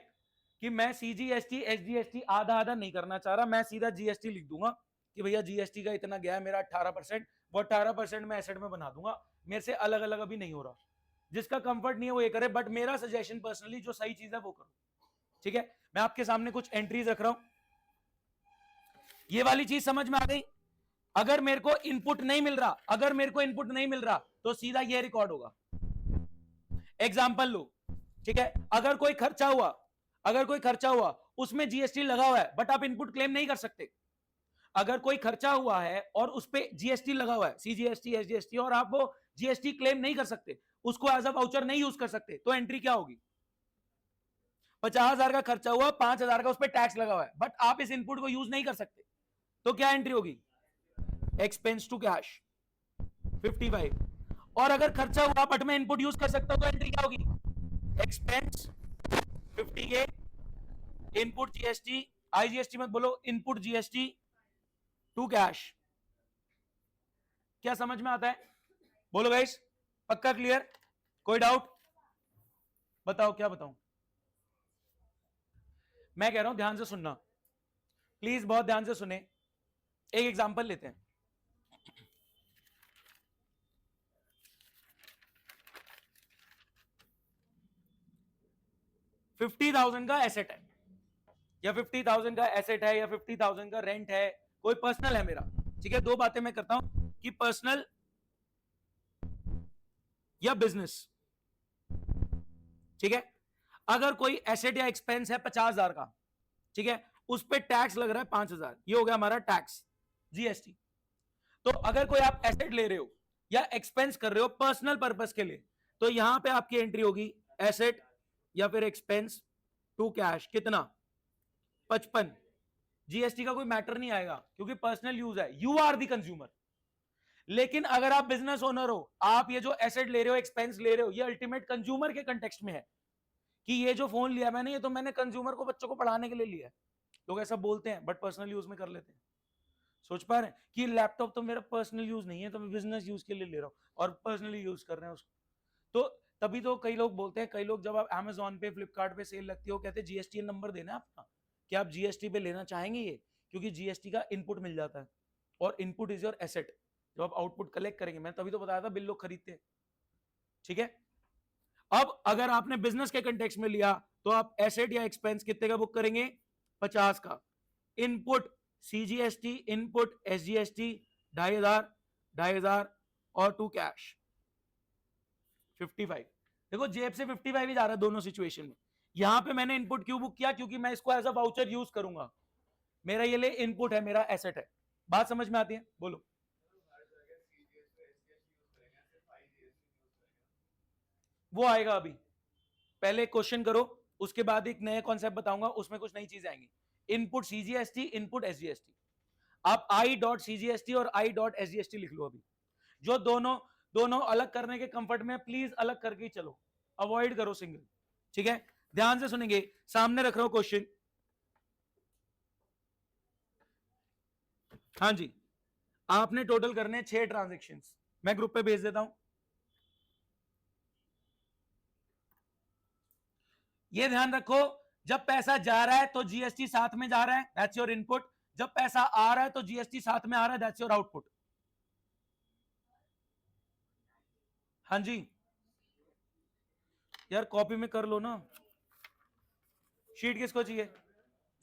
कि मैं सीजीएसटी एसजीएसटी आधा आधा नहीं करना चाह रहा, मैं सीधा जीएसटी लिख दूंगा कि भैया जीएसटी का इतना गया है मेरा 18%, वो 18% मैं एसेट में बना दूंगा, मेरे से अलग अलग अभी नहीं हो रहा। जिसका कंफर्ट नहीं है वो ये करे, बट मेरा सजेशन पर्सनली जो सही चीज है वो करो। ठीक है, मैं आपके सामने कुछ एंट्रीज रख रहा हूं, ये वाली चीज समझ में आ गई? अगर मेरे को इनपुट नहीं मिल रहा, अगर मेरे को इनपुट नहीं मिल रहा तो सीधा ये रिकॉर्ड होगा। एग्जाम्पल लो, ठीक है, अगर कोई खर्चा हुआ उसमें जीएसटी लगा हुआ है बट आप इनपुट क्लेम नहीं कर सकते। अगर कोई खर्चा हुआ है और उस पे जीएसटी लगा हुआ है, सीजीएसटी, एसजीएसटी, और आप वो जीएसटी क्लेम नहीं कर सकते, उसको एज अ वाउचर नहीं यूज कर सकते, तो एंट्री क्या होगी? 50,000 का खर्चा हुआ, 5,000 का उस पर टैक्स लगा हुआ है बट आप इस इनपुट को यूज नहीं कर सकते, तो क्या एंट्री होगी? Expense to cash 55। और अगर खर्चा हुआ बट मैं इनपुट यूज कर सकता हूं तो एंट्री क्या होगी? एक्सपेंस 50 के इनपुट जीएसटी, आईजीएसटी मत बोलो, इनपुट जीएसटी टू कैश। क्या समझ में आता है? बोलो गाइस, पक्का क्लियर? कोई डाउट? बताओ, क्या बताऊं? मैं कह रहा हूं ध्यान से सुनना, प्लीज बहुत ध्यान से सुने। एक एग्जांपल लेते हैं। $50,000 का एसेट है, या 50,000 का एसेट है, या 50,000 का रेंट है, कोई पर्सनल है मेरा, ठीक है। दो बातें मैं करता हूं कि पर्सनल या बिजनेस, ठीक है। अगर कोई एसेट या एक्सपेंस है 50,000 का, ठीक है, उस पर टैक्स लग रहा है 5,000, ये हो गया हमारा टैक्स, जीएसटी। तो अगर कोई आप एसेट ले रहे हो या एक्सपेंस कर रहे हो पर्सनल पर्पस के लिए, तो यहां पे आपकी एंट्री होगी एसेट या फिर एक्सपेंस टू कैश, कितना? 55। जीएसटी का कोई मैटर नहीं आएगा क्योंकि पर्सनल यूज है, यू आर दी कंज्यूमर। लेकिन अगर आप बिजनेस ओनर हो, आप ये जो एसेट ले रहे हो, एक्सपेंस ले रहे हो, ये अल्टीमेट कंज्यूमर के कंटेक्स्ट में है कि ये जो फोन लिया मैंने, ये तो मैंने कंज्यूमर को, बच्चों को पढ़ाने के लिए लिया है। लोग ऐसा बोलते हैं बट पर्सनल यूज में कर लेते हैं। सोच पा रहे हैं कि लैपटॉप तो मेरा पर्सनल यूज नहीं है, तो मैं बिजनेस यूज के लिए ले रहा हूं और पर्सनली यूज कर रहे हैं उसको। तो तभी तो कई लोग बोलते हैं, कई लोग जब आप अमेजोन पे, फ्लिपकार्ट पे सेल लगती हो, कहते हैं जीएसटी नंबर देना है आपका, कि आप जीएसटी पे लेना चाहेंगे ये, क्योंकि जीएसटी का इनपुट मिल जाता है और इनपुट इज योर एसेट। जब आप आउटपुट कलेक्ट करेंगे, मैं तभी तो बताया था बिल लोग खरीदते हैं, ठीक है। अब अगर आपने बिजनेस के कंटेक्स्ट में लिया तो आप एसेट या एक्सपेंस कितने का बुक करेंगे? 50 का। इनपुट सीजीएसटी, इनपुट एसजीएसटी 2,500, 2,500 और टू कैश 55। देखो जेब से 55 ही जा रहा है दोनों सिचुएशन में। यहां पे मैंने इनपुट क्यों बुक किया? क्योंकि मैं इसको एज अ वाउचर यूज करूंगा, मेरा ये ले इनपुट है, मेरा एसेट है। बात समझ में आती है? बोलो। वो आएगा अभी, पहले क्वेश्चन करो, उसके बाद एक नया कॉन्सेप्ट बताऊंगा, उसमें कुछ नई चीजें आएंगी। Input CGST, input SGST. आप आई डॉट सीजीएसटी और आई डॉट एसजीएसटी लिख लो अभी। जो दोनों दोनों अलग करने के कंफर्ट में, प्लीज अलग करके ही चलो, अवॉइड करो सिंगल, ठीक है। ध्यान से सुनेंगे, सामने रख रहा हूं क्वेश्चन। हाँ जी, आपने टोटल करने 6 ट्रांजेक्शन, मैं ग्रुप पे भेज देता हूं। ये ध्यान रखो, जब पैसा जा रहा है तो जीएसटी साथ में जा रहा है, दैट्स योर इनपुट। जब पैसा आ रहा है तो जीएसटी साथ में आ रहा है, दैट्स योर आउटपुट। हाँ जी, यार कॉपी में कर लो ना। शीट किसको चाहिए,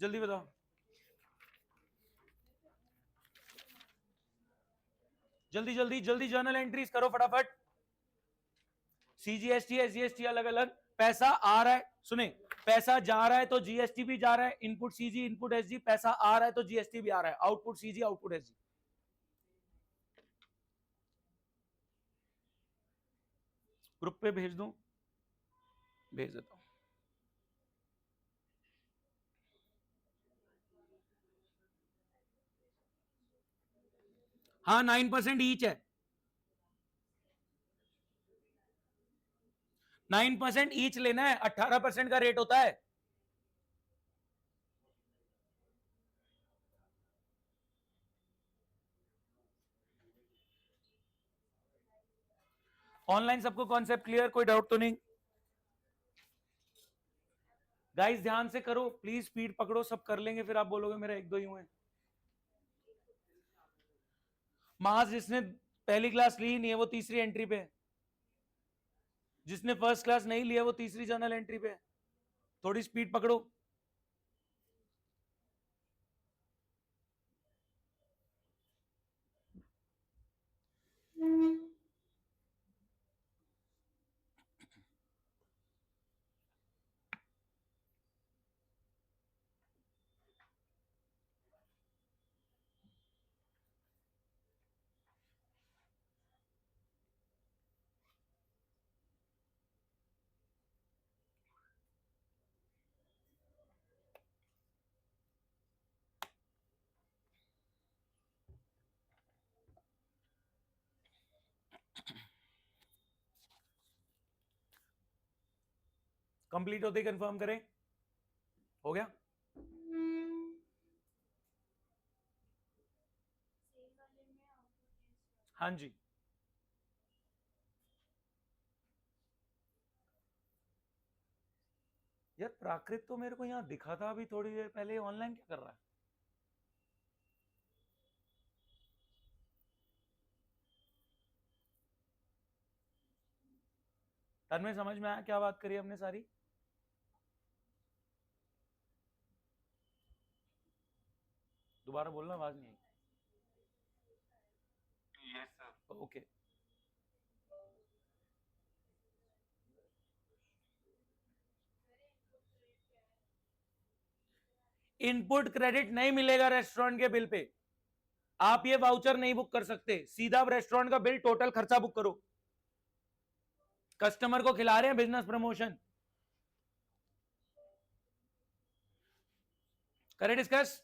जल्दी बताओ। जल्दी जल्दी जल्दी जर्नल एंट्रीज करो फटाफट। सीजीएसटी एसजीएसटी अलग अलग, पैसा आ रहा है, सुने, पैसा जा रहा है तो जीएसटी भी जा रहा है, इनपुट सीजी इनपुट एसजी, पैसा आ रहा है तो जीएसटी भी आ रहा है, output CG output SG. Group पे भेज दूं? भेज देता हूं। हाँ 9% ईच है, 9% ईच लेना है, 18% का रेट होता है। ऑनलाइन सबको कॉन्सेप्ट क्लियर? कोई डाउट तो नहीं? गाइस ध्यान से करो प्लीज, स्पीड पकड़ो, सब कर लेंगे, फिर आप बोलोगे मेरा एक दो ही हुए। मास जिसने पहली क्लास ली नहीं है वो तीसरी एंट्री पे, जिसने फर्स्ट क्लास नहीं लिया वो तीसरी जर्नल एंट्री पे। थोड़ी स्पीड पकड़ो। कंप्लीट होते ही कंफर्म करें। हो गया? हाँ जी। यार प्राकृत तो मेरे को यहाँ दिखा था अभी थोड़ी देर पहले, ऑनलाइन क्या कर रहा है? तन्मय समझ में आया क्या बात करी हमने सारी? दोबारा बोलना, आवाज नहीं आई। Yes sir. Okay. Input credit नहीं मिलेगा रेस्टोरेंट के बिल पे। आप ये वाउचर नहीं बुक कर सकते, सीधा रेस्टोरेंट का बिल टोटल खर्चा बुक करो। कस्टमर को खिला रहे हैं, बिजनेस प्रमोशन। करें डिस्कस?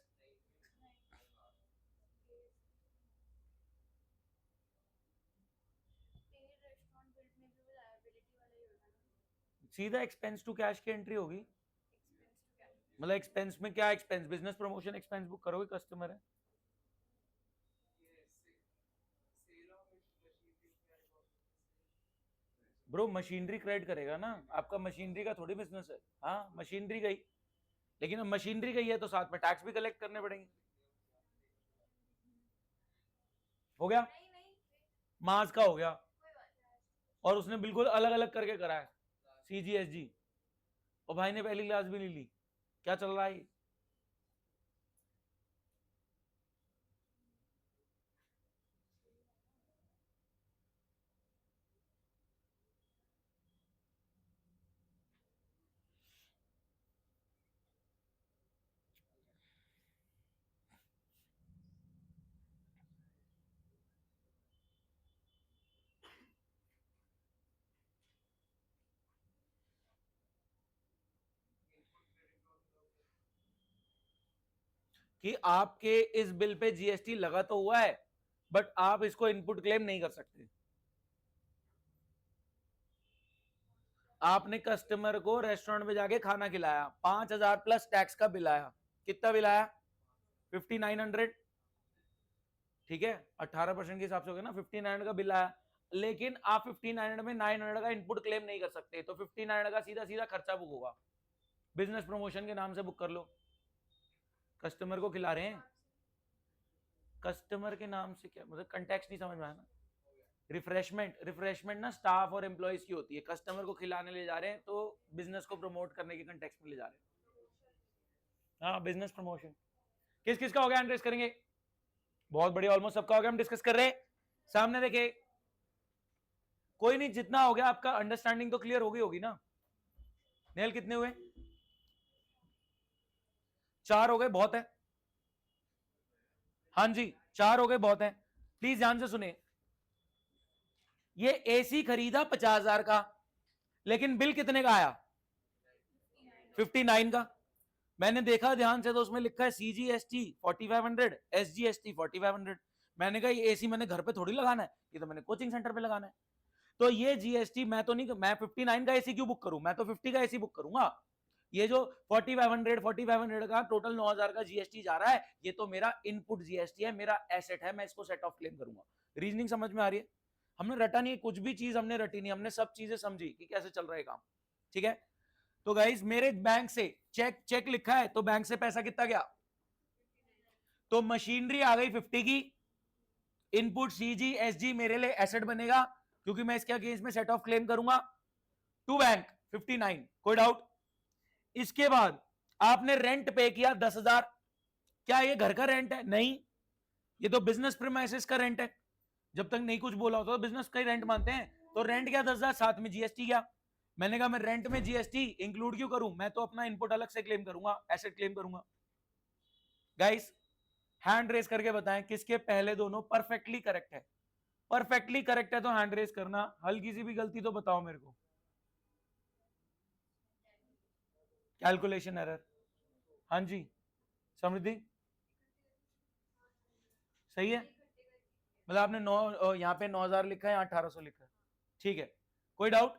सीधा एक्सपेंस टू कैश की एंट्री होगी। मतलब एक्सपेंस में क्या expense? Business promotion expense book करोगे, कस्टमर है। ब्रो मशीनरी क्रेडिट करेगा ना, आपका मशीनरी का थोड़ी बिजनेस है। हाँ मशीनरी गई, लेकिन अब मशीनरी गई है तो साथ में टैक्स भी कलेक्ट करने पड़ेंगे। हो गया? मास का हो गया, और उसने बिल्कुल अलग अलग करके करा है, CGSG। और भाई ने पहली क्लास भी नहीं ली। क्या चल रहा है? कि आपके इस बिल पे GST लगा तो हुआ है, बट आप इसको इनपुट क्लेम नहीं कर सकते। आपने कस्टमर को रेस्टोरेंट में जाके खाना खिलाया, 5,000 प्लस टैक्स का बिल आया। कितना बिल आया? 5900। ठीक है, 18% के हिसाब से हो गया ना, 5900 का बिल आया। लेकिन आप 5900 में 900 का इनपुट क्लेम नहीं कर सकते, तो 5900 का सीधा सीधा खर्चा बुक होगा। बिजनेस प्रमोशन के नाम से बुक कर लो। कस्टमर को खिला रहे हैं, कस्टमर के नाम से क्या मतलब? कंटेक्स्ट नहीं समझ में आया ना। रिफ्रेशमेंट ना स्टाफ और एम्प्लॉइज की होती है, कस्टमर को खिलाने ले जा रहे हैं तो बिजनेस को प्रमोट करने के कंटेक्स्ट में ले जा रहे हैं। हाँ बिजनेस प्रमोशन। किस किस का हो गया? एंट्रेस करेंगे। बहुत बढ़िया, ऑलमोस्ट सबका हो गया। हम डिस्कस कर रहे हैं, सामने देखे। कोई नहीं, जितना हो गया आपका अंडरस्टैंडिंग तो क्लियर हो गई होगी ना। नेल कितने हुए? 4 हो गए, बहुत है। हाँ जी 4 हो गए, बहुत है। प्लीज ध्यान से सुने। ये AC खरीदा 50,000 का, लेकिन बिल कितने का आया? 59 का। मैंने देखा ध्यान से तो उसमें लिखा है CGST 4500, SGST 4500। मैंने कहा ये AC मैंने घर पे थोड़ी लगाना है, ये तो मैंने कोचिंग सेंटर पे लगाना है। तो ये GST मैं तो नहीं, मैं 59 का AC क्यों बुक करूं? मैं तो 50 का AC बुक करूंगा। ये जो 4500 का टोटल 9,000 का GST जा रहा है, ये तो मेरा इनपुट GST है, मेरा एसेट है, मैं इसको सेट ऑफ क्लेम करूंगा। रीजनिंग समझ में आ रही है? हमने रटा नहीं, कुछ भी चीज हमने रटी नहीं, हमने सब चीजें समझी कि कैसे चल रहा है काम। ठीक है, तो गाइज मेरे बैंक से चेक लिखा है, तो बैंक से पैसा कितना गया? तो मशीनरी आ गई 50 की, इनपुट CGSG मेरे लिए एसेट बनेगा, क्योंकि मैं इसके अगेंस्ट में सेट ऑफ क्लेम करूंगा टू बैंक 59। कोई डाउट? इसके बाद आपने रेंट पे किया 10,000। क्या ये घर का रेंट है? नहीं, ये तो बिजनेस प्रीमाइसेस का रेंट है। जब तक नहीं कुछ बोला होता तो बिजनेस का ही रेंट मानते हैं। तो रेंट क्या 10,000, साथ में GST क्या? मैंने कहा मैं रेंट में GST इंक्लूड क्यों करूं? मैं तो अपना इनपुट अलग से क्लेम करूंगा, एसेट क्लेम करूंगा। गाइस हैंड रेस करके बताएं किसके पहले दोनों परफेक्टली करेक्ट है। परफेक्टली करेक्ट है तो हैंड रेस करना, हल्की सी भी गलती तो बताओ मेरे को। Calculation error. हाँ जी समृद्धि, सही है। मतलब आपने 9 यहाँ पे 9,000 लिखा है, 1,800 लिखा है। ठीक है, कोई डाउट?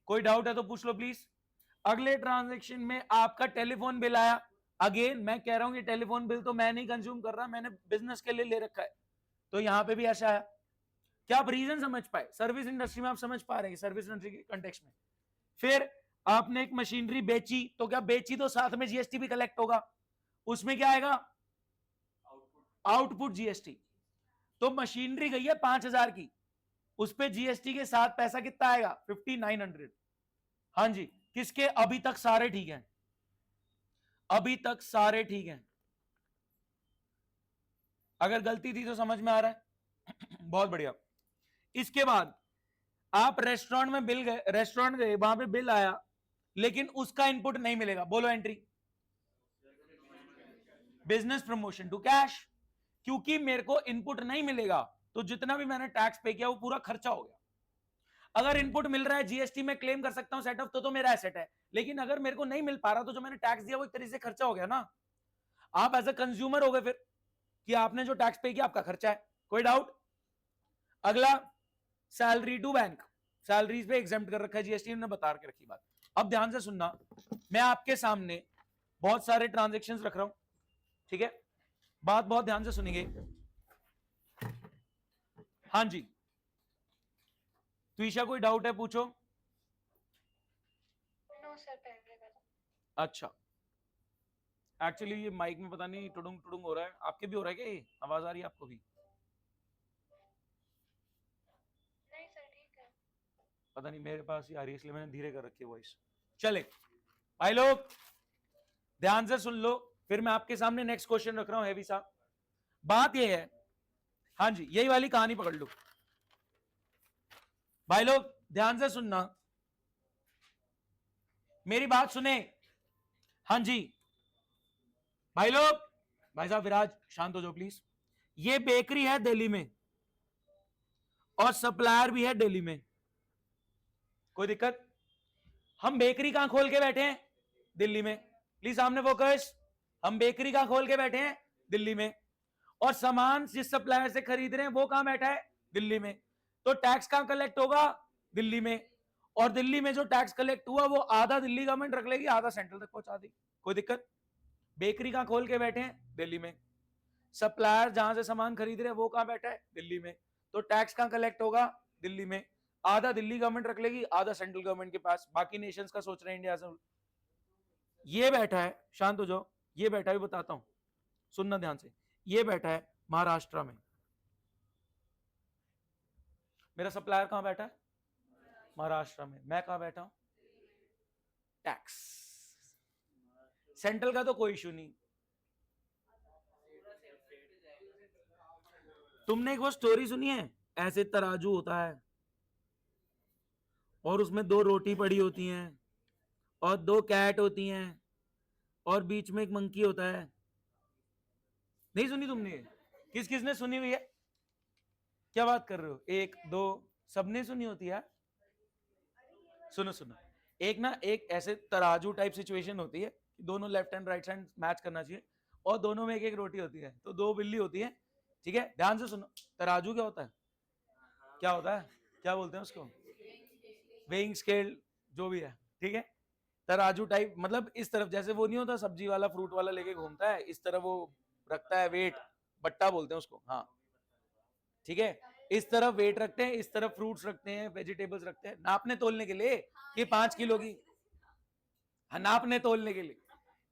कोई डाउट है तो पूछ लो प्लीज। अगले ट्रांजैक्शन में आपका टेलीफोन बिल आया। अगेन मैं कह रहा हूं ये टेलीफोन बिल तो मैं नहीं कंज्यूम कर रहा, मैंने बिजनेस के लिए ले रखा है, तो यहां पे भी ऐसा है। क्या आप रीजन समझ पाए? सर्विस इंडस्ट्री में आप समझ पा रहे हैं, सर्विस इंडस्ट्री के कंटेक्स्ट में। फिर आपने एक मशीनरी बेची, तो क्या बेची तो साथ में जीएसटी भी कलेक्ट होगा, उसमें क्या आएगा? Output GST. तो मशीनरी गई है 5,000 की, उस पे जीएसटी के साथ पैसा कितना आएगा? 5,900। हाँ जी, किसके? अभी तक सारे ठीक हैं, अभी तक सारे ठीक हैं। अगर गलती थी तो समझ में आ रहा है? बहुत बढ़िया। इसके बाद आप रेस्टोरेंट में बिल गए, रेस्टोरेंट गए, वहां पे बिल आया, लेकिन उसका इनपुट नहीं मिलेगा। बोलो entry. Business promotion to cash. क्योंकि मेरे को इनपुट नहीं मिलेगा तो जितना भी मैंने टैक्स पे किया वो पूरा खर्चा हो गया। अगर इनपुट मिल रहा है जीएसटी में क्लेम कर सकता हूं सेट ऑफ, तो मेरा एसेट है। लेकिन अगर मेरे को नहीं मिल पा रहा तो जो मैंने टैक्स दिया वो एक तरीके से खर्चा हो गया ना। आप एज अ कंज्यूमर हो गए फिर, कि आपने जो टैक्स पे किया आपका खर्चा है। कोई डाउट? अगला, सैलरी टू बैंक। सैलरीज पे एग्जेम्प्ट कर रखा है जीएसटी ने, बता के रखी बात। अब ध्यान से सुनना, मैं आपके सामने बहुत सारे ट्रांजेक्शन्स रख रहा हूं, ठीक है? बात बहुत ध्यान से सुनिए। हाँ जी, तुषा कोई डाउट है पूछो। नो सर, अच्छा, एक्चुअली ये माइक में पता नहीं टुडुंग टुडुंग हो रहा है, आपके भी हो रहा है क्या? ये आवाज आ रही है आपको भी? नहीं सर ठीक है। पता नहीं, मेरे पास ही आ रही है इसलिए मैंने धीरे कर रखी है वॉइस। चले भाई लोग, ध्यान से सुन लो, फिर मैं आपके सामने नेक्स्ट क्वेश्चन रख रहा हूं हैवी सा। बात ये है, हाँ जी, यही वाली कहानी पकड़ लो भाई लोग, ध्यान से सुनना, मेरी बात सुने। हाँ जी भाई लोग, भाई साहब विराज शांत हो जाओ प्लीज। ये बेकरी है दिल्ली में और सप्लायर भी है दिल्ली में, कोई दिक्कत? हम बेकरी कहां खोल के बैठे हैं? दिल्ली में। प्लीज सामने फोकस। हम बेकरी कहां खोल के बैठे हैं? दिल्ली में। और सामान जिस सप्लायर से खरीद रहे हैं वो कहां बैठा है? दिल्ली में। तो टैक्स कहां कलेक्ट होगा? दिल्ली में। और दिल्ली में जो टैक्स कलेक्ट हुआ वो आधा दिल्ली गवर्नमेंट रख लेगी, आधा सेंट्रल तक पहुंचा देगी। कोई दिक्कत? बेकरी कहां खोल के बैठे हैं? दिल्ली में। सप्लायर जहां से सामान खरीद रहे हैं वो कहां बैठा है? दिल्ली में। तो टैक्स कहां कलेक्ट होगा? दिल्ली में। आधा दिल्ली गवर्नमेंट रख लेगी, आधा सेंट्रल गवर्नमेंट के पास। बाकी नेशंस का सोच रहे हैं इंडिया से। ये बैठा है, शांत हो जाओ, ये बैठा है, बताता हूं, सुनना ध्यान से। ये बैठा है महाराष्ट्र में। मेरा सप्लायर कहां बैठा है? महाराष्ट्र में। मैं कहां बैठा हूं? टैक्स। सेंट्रल का तो कोई इशू नहीं। तुमने एक वो स्टोरी सुनी है, ऐसे तराजू होता है और उसमें 2 रोटी पड़ी होती हैं और 2 कैट होती हैं और बीच में एक मंकी होता है? नहीं सुनी तुमने? किस किसने सुनी हुई है? क्या बात कर रहे हो? 1 2 सबने सुनी होती है। सुनो सुनो, एक ना एक ऐसे तराजू टाइप सिचुएशन होती है, दोनों left hand right hand match करना चाहिए और दोनों में एक एक रोटी होती है, तो 2 बिल्ली होती है, ठीक है? ध्यान से सुनो, तराजू क्या होता है? क्या होता है? क्या बोलते हैं उसको? वेइंग स्केल, जो भी है, ठीक है? तराजू टाइप, मतलब इस तरफ जैसे वो नहीं होता सब्जी वाला फ्रूट वाला लेके घूमता है, इस तरफ वो रखता है वेट, बट्टा बोलते हैं उसको, हाँ ठीक है? इस तरफ वेट रखते हैं, इस तरफ फ्रूट्स रखते हैं, वेजिटेबल्स रखते हैं, नापने तोलने के लिए कि 5 किलो की, हाँ नापने तोलने के लिए,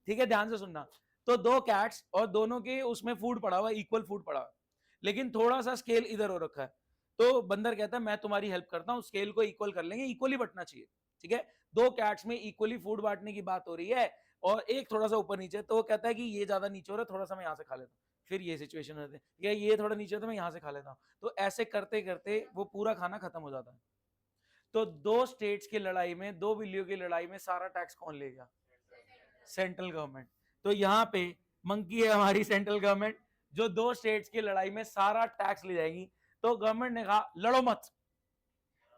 ठीक है? ध्यान से सुनना। तो 2 कैट्स और दोनों के उसमें फूड पड़ा हुआ है, इक्वल फूड पड़ा हुआ है, लेकिन थोड़ा सा स्केल इधर हो रखा है। तो बंदर कहता है मैं तुम्हारी हेल्प करता हूँ, स्केल को इक्वल कर लेंगे, इक्वली बंटना चाहिए, ठीक है? 2 कैट्स में इक्वली फूड बांटने की बात हो रही है और एक थोड़ा सा ऊपर नीचे, तो वो कहता है कि ये ज्यादा नीचे हो रहा है, थोड़ा सा मैं यहाँ से खा लेता हूँ। फिर ये सिचुएशन रहती है, या ये थोड़ा नीचे होता है, मैं यहाँ से खा लेता हूँ। तो ऐसे करते करते वो पूरा खाना खत्म हो जाता है। तो 2 स्टेट्स की लड़ाई में, 2 बिल्लियों की लड़ाई में सारा टैक्स कौन ले गया? Central government. तो यहाँ पे मंकी है हमारी सेंट्रल गवर्नमेंट, जो 2 स्टेट्स की लड़ाई में सारा टैक्स ले जाएगी। तो गवर्नमेंट ने कहा लड़ो मत,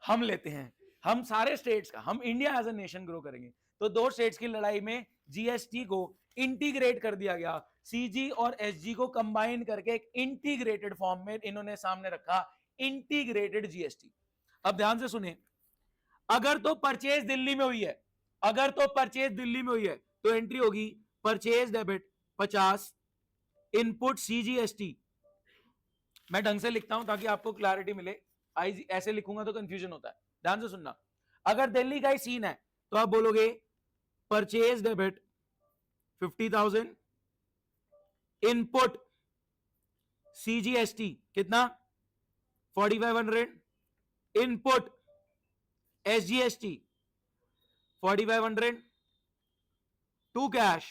हम लेते हैं, हम सारे स्टेट्स का, हम India as a nation grow करेंगे। तो 2 स्टेट्स की लड़ाई में जीएसटी को इंटीग्रेट कर दिया गया, सीजी और एसजी को कंबाइन करके एक इंटीग्रेटेड फॉर्म में इन्होंने सामने रखा, इंटीग्रेटेड जीएसटी। अब ध्यान से सुने, अगर तो परचेज दिल्ली में हुई है अगर तो परचेज दिल्ली में हुई है तो एंट्री होगी परचेज डेबिट 50, इनपुट सीजीएसटी। मैं ढंग से लिखता हूं ताकि आपको क्लैरिटी मिले, ऐसे लिखूंगा तो कंफ्यूजन होता है, ध्यान से सुनना। अगर दिल्ली का ही सीन है तो आप बोलोगे परचेज डेबिट 50,000, इनपुट सीजीएसटी कितना 4500, इनपुट एसजीएसटी 4500, टू कैश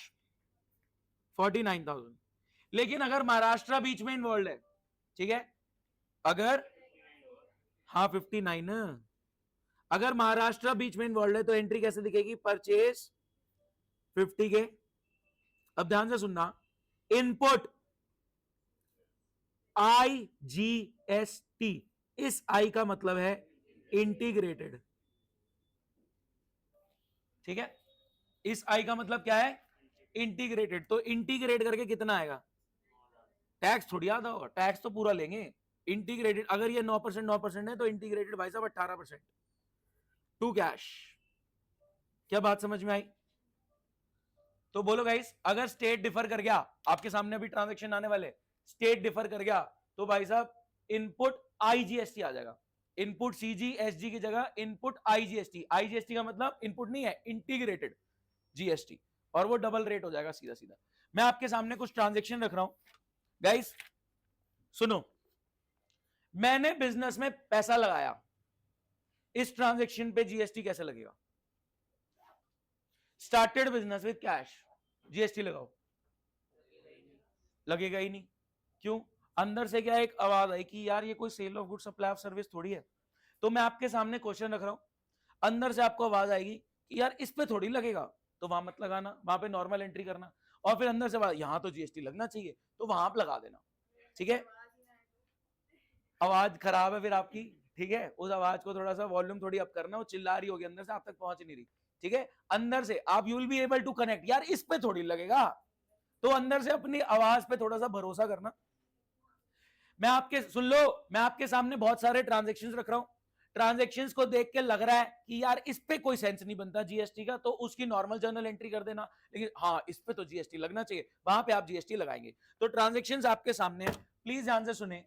49,000। लेकिन अगर महाराष्ट्र बीच में इन्वॉल्व है, ठीक है, अगर हाँ 59, अगर महाराष्ट्र बीच में इन्वॉल्व है तो एंट्री कैसे दिखेगी, परचेज 50 के। अब ध्यान से सुनना, इनपुट आईजीएसटी, इस आई का मतलब है इंटीग्रेटेड, ठीक है, इस आई का मतलब क्या है, इंटीग्रेटेड। तो इंटीग्रेट करके कितना आएगा, टैक्स थोड़ी आधा होगा, टैक्स तो पूरा लेंगे। इंटीग्रेटेड अगर ये 9% 9% है तो इंटीग्रेटेड भाई साहब 18%, टू कैश। क्या बात समझ में आई? तो बोलो गाइस, अगर स्टेट डिफर कर गया, आपके सामने अभी ट्रांजैक्शन आने वाले, स्टेट डिफर कर गया तो भाई साहब इनपुट आईजीएसटी आ जाएगा, इनपुट सीजीएसजी की जगह इनपुट आईजीएसटी। आईजीएसटी का मतलब इनपुट नहीं है, इंटीग्रेटेड जीएसटी, और वो डबल रेट हो जाएगा सीधा सीधा। मैं आपके सामने कुछ ट्रांजैक्शन रख रहा हूं गाइस, सुनो। मैंने बिजनेस में पैसा लगाया, इस ट्रांजैक्शन पे जीएसटी कैसे लगेगा? Started business with cash, GST लगाओ, लगेगा ही नहीं। क्यों? अंदर से क्या एक आवाज आई कि यार ये कोई sale of good supply of service थोड़ी है। तो मैं आपके सामने क्वेश्चन रख रहा हूं, अंदर से आपको आवाज आएगी कि यार इस पे थोड़ी लगेगा, तो वहां मत लगाना, वहां पे नॉर्मल एंट्री करना। और फिर अंदर से यहां तो जीएसटी लगना चाहिए, तो वहां आप लगा देना, ठीक है। आवाज खराब है फिर आपकी, ठीक है, उस आवाज को थोड़ा सा वॉल्यूम थोड़ी अप करना, वो चिल्ला रही होगी अंदर से, आप तक पहुंच नहीं रही, ठीक है। अंदर से आप you will be able to connect, यार इस पे थोड़ी लगेगा, तो अंदर से अपनी आवाज पे थोड़ा सा भरोसा करना। मैं आपके सुन लो, मैं आपके सामने बहुत सारे ट्रांजेक्शन रख रहा हूं, ट्रांजेक्शन्स को देख के लग रहा है कि यार इस पे कोई सेंस नहीं बनता जीएसटी का, तो उसकी नॉर्मल जर्नल एंट्री कर देना, लेकिन हाँ इस पे तो जीएसटी लगना चाहिए, वहां पे आप जीएसटी लगाएंगे। तो ट्रांजेक्शन्स आपके सामने, प्लीज ध्यान से सुने।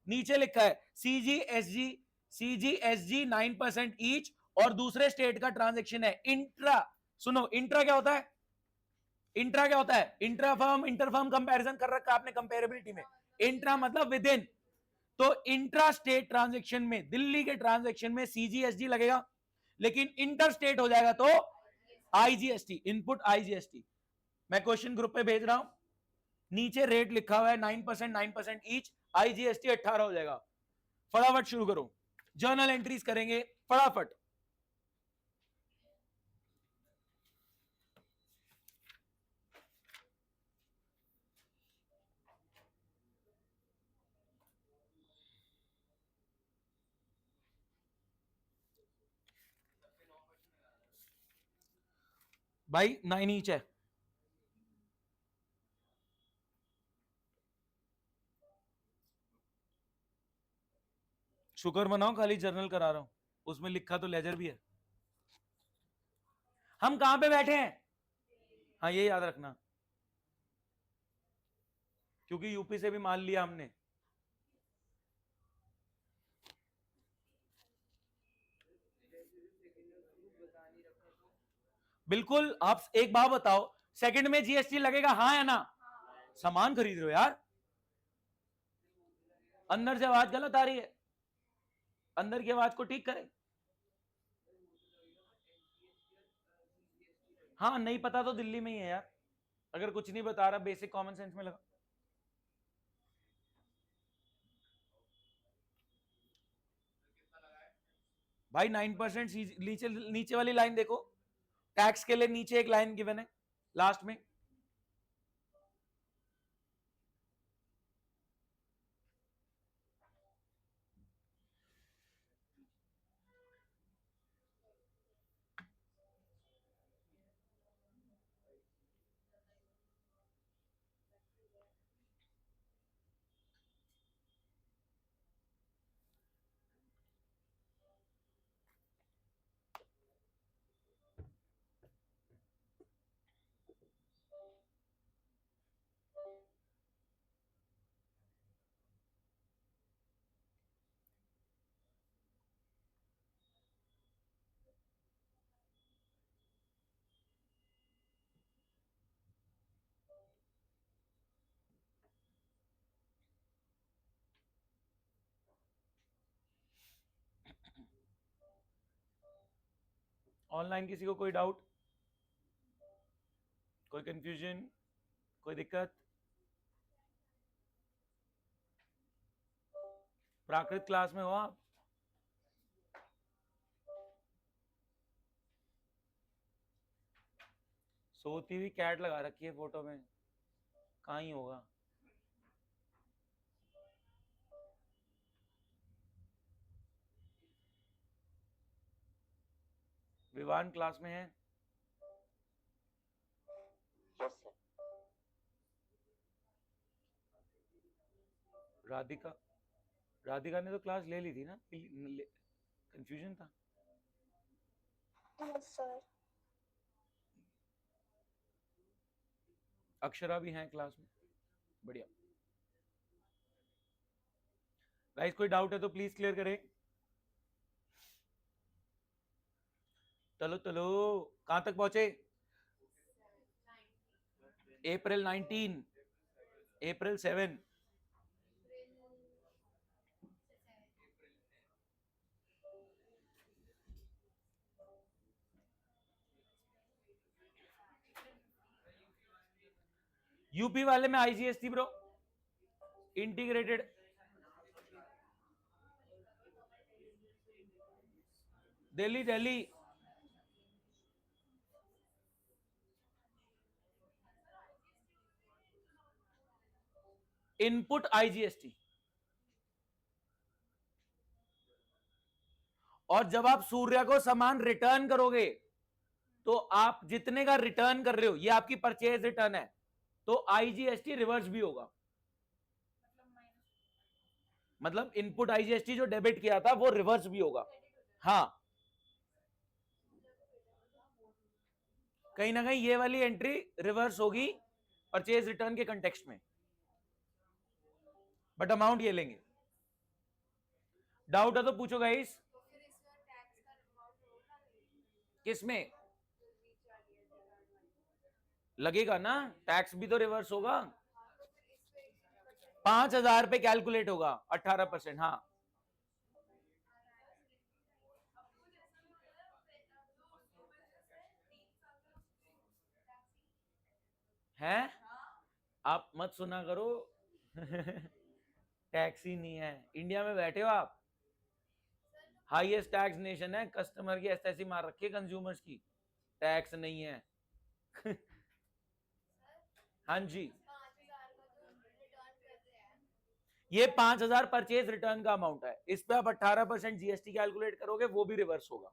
नीचे लिखा है सीजीएसजी, सीजीएसजी 9% ईच, और दूसरे स्टेट का ट्रांजेक्शन है इंट्रा। सुनो, इंट्रा क्या होता है, इंट्रा क्या होता है, intra firm inter firm comparison कर रखा आपने कंपेरेबिलिटी में, इंट्रा मतलब विद इन। तो इंट्रा स्टेट ट्रांजैक्शन में, दिल्ली के ट्रांजैक्शन में सीजीएसटी लगेगा, लेकिन इंटर स्टेट हो जाएगा तो आईजीएसटी, इनपुट आईजीएसटी। मैं क्वेश्चन ग्रुप पे भेज रहा हूं, नीचे रेट लिखा हुआ है 9%, 9% ईच, आईजीएसटी 18 हो जाएगा। फटाफट शुरू करो, जर्नल एंट्रीज करेंगे फटाफट। भाई 9 ईच है, शुक्र मनाओ खाली जर्नल करा रहा हूं, उसमें लिखा तो लेजर भी है। हम कहां पे बैठे हैं, हाँ ये याद रखना, क्योंकि यूपी से भी मान लिया हमने। बिल्कुल, आप एक बात बताओ, सेकंड में जीएसटी लगेगा हाँ या ना? सामान खरीद रहे हो यार, अंदर से आवाज गलत आ रही है, अंदर की आवाज को ठीक करें। हाँ नहीं पता तो दिल्ली में ही है यार, अगर कुछ नहीं बता रहा बेसिक कॉमन सेंस में लगा। भाई 9%, नीचे नीचे वाली लाइन देखो, टैक्स के लिए नीचे एक लाइन गिवन है लास्ट में। ऑनलाइन किसी को कोई डाउट, कोई कंफ्यूजन, कोई दिक्कत? प्राकृत क्लास में हो आप? सोती हुई कैट लगा रखी है फोटो में, कहाँ ही होगा। विवान क्लास में है? Yes sir. राधिका, राधिका ने तो क्लास ले ली थी ना, कंफ्यूजन था। Yes sir. अक्षरा भी हैं क्लास में, बढ़िया। गाइस कोई डाउट है तो प्लीज क्लियर करें। चलो चलो, कहां तक पहुंचे? अप्रैल 19, अप्रैल 7। यूपी वाले में IGST bro, integrated. Delhi Delhi, input IGST. और जब आप सूर्या को सामान रिटर्न करोगे तो आप जितने का रिटर्न कर रहे हो, ये आपकी परचेज रिटर्न है, तो आईजीएसटी रिवर्स भी होगा। मतलब इनपुट आईजीएसटी जो डेबिट किया था वो रिवर्स भी होगा। हाँ, कहीं ना कहीं ये वाली एंट्री रिवर्स होगी परचेज रिटर्न के कंटेक्स्ट में, बट अमाउंट ये लेंगे। डाउट है तो पूछो गाइस। किसमें लगेगा ना, टैक्स भी तो रिवर्स होगा। 5,000 पे कैलकुलेट होगा 18%। हाँ, है आप मत सुना करो। टैक्स ही नहीं है, इंडिया में बैठे हो आप, हाईएस्ट टैक्स नेशन है, कस्टमर की एसएससी मार रखी है कंज्यूमर्स की, टैक्स नहीं है। हाँ जी, ये 5,000 परचेज रिटर्न का अमाउंट है, इस पे आप 18% जीएसटी कैलकुलेट करोगे, वो भी रिवर्स होगा।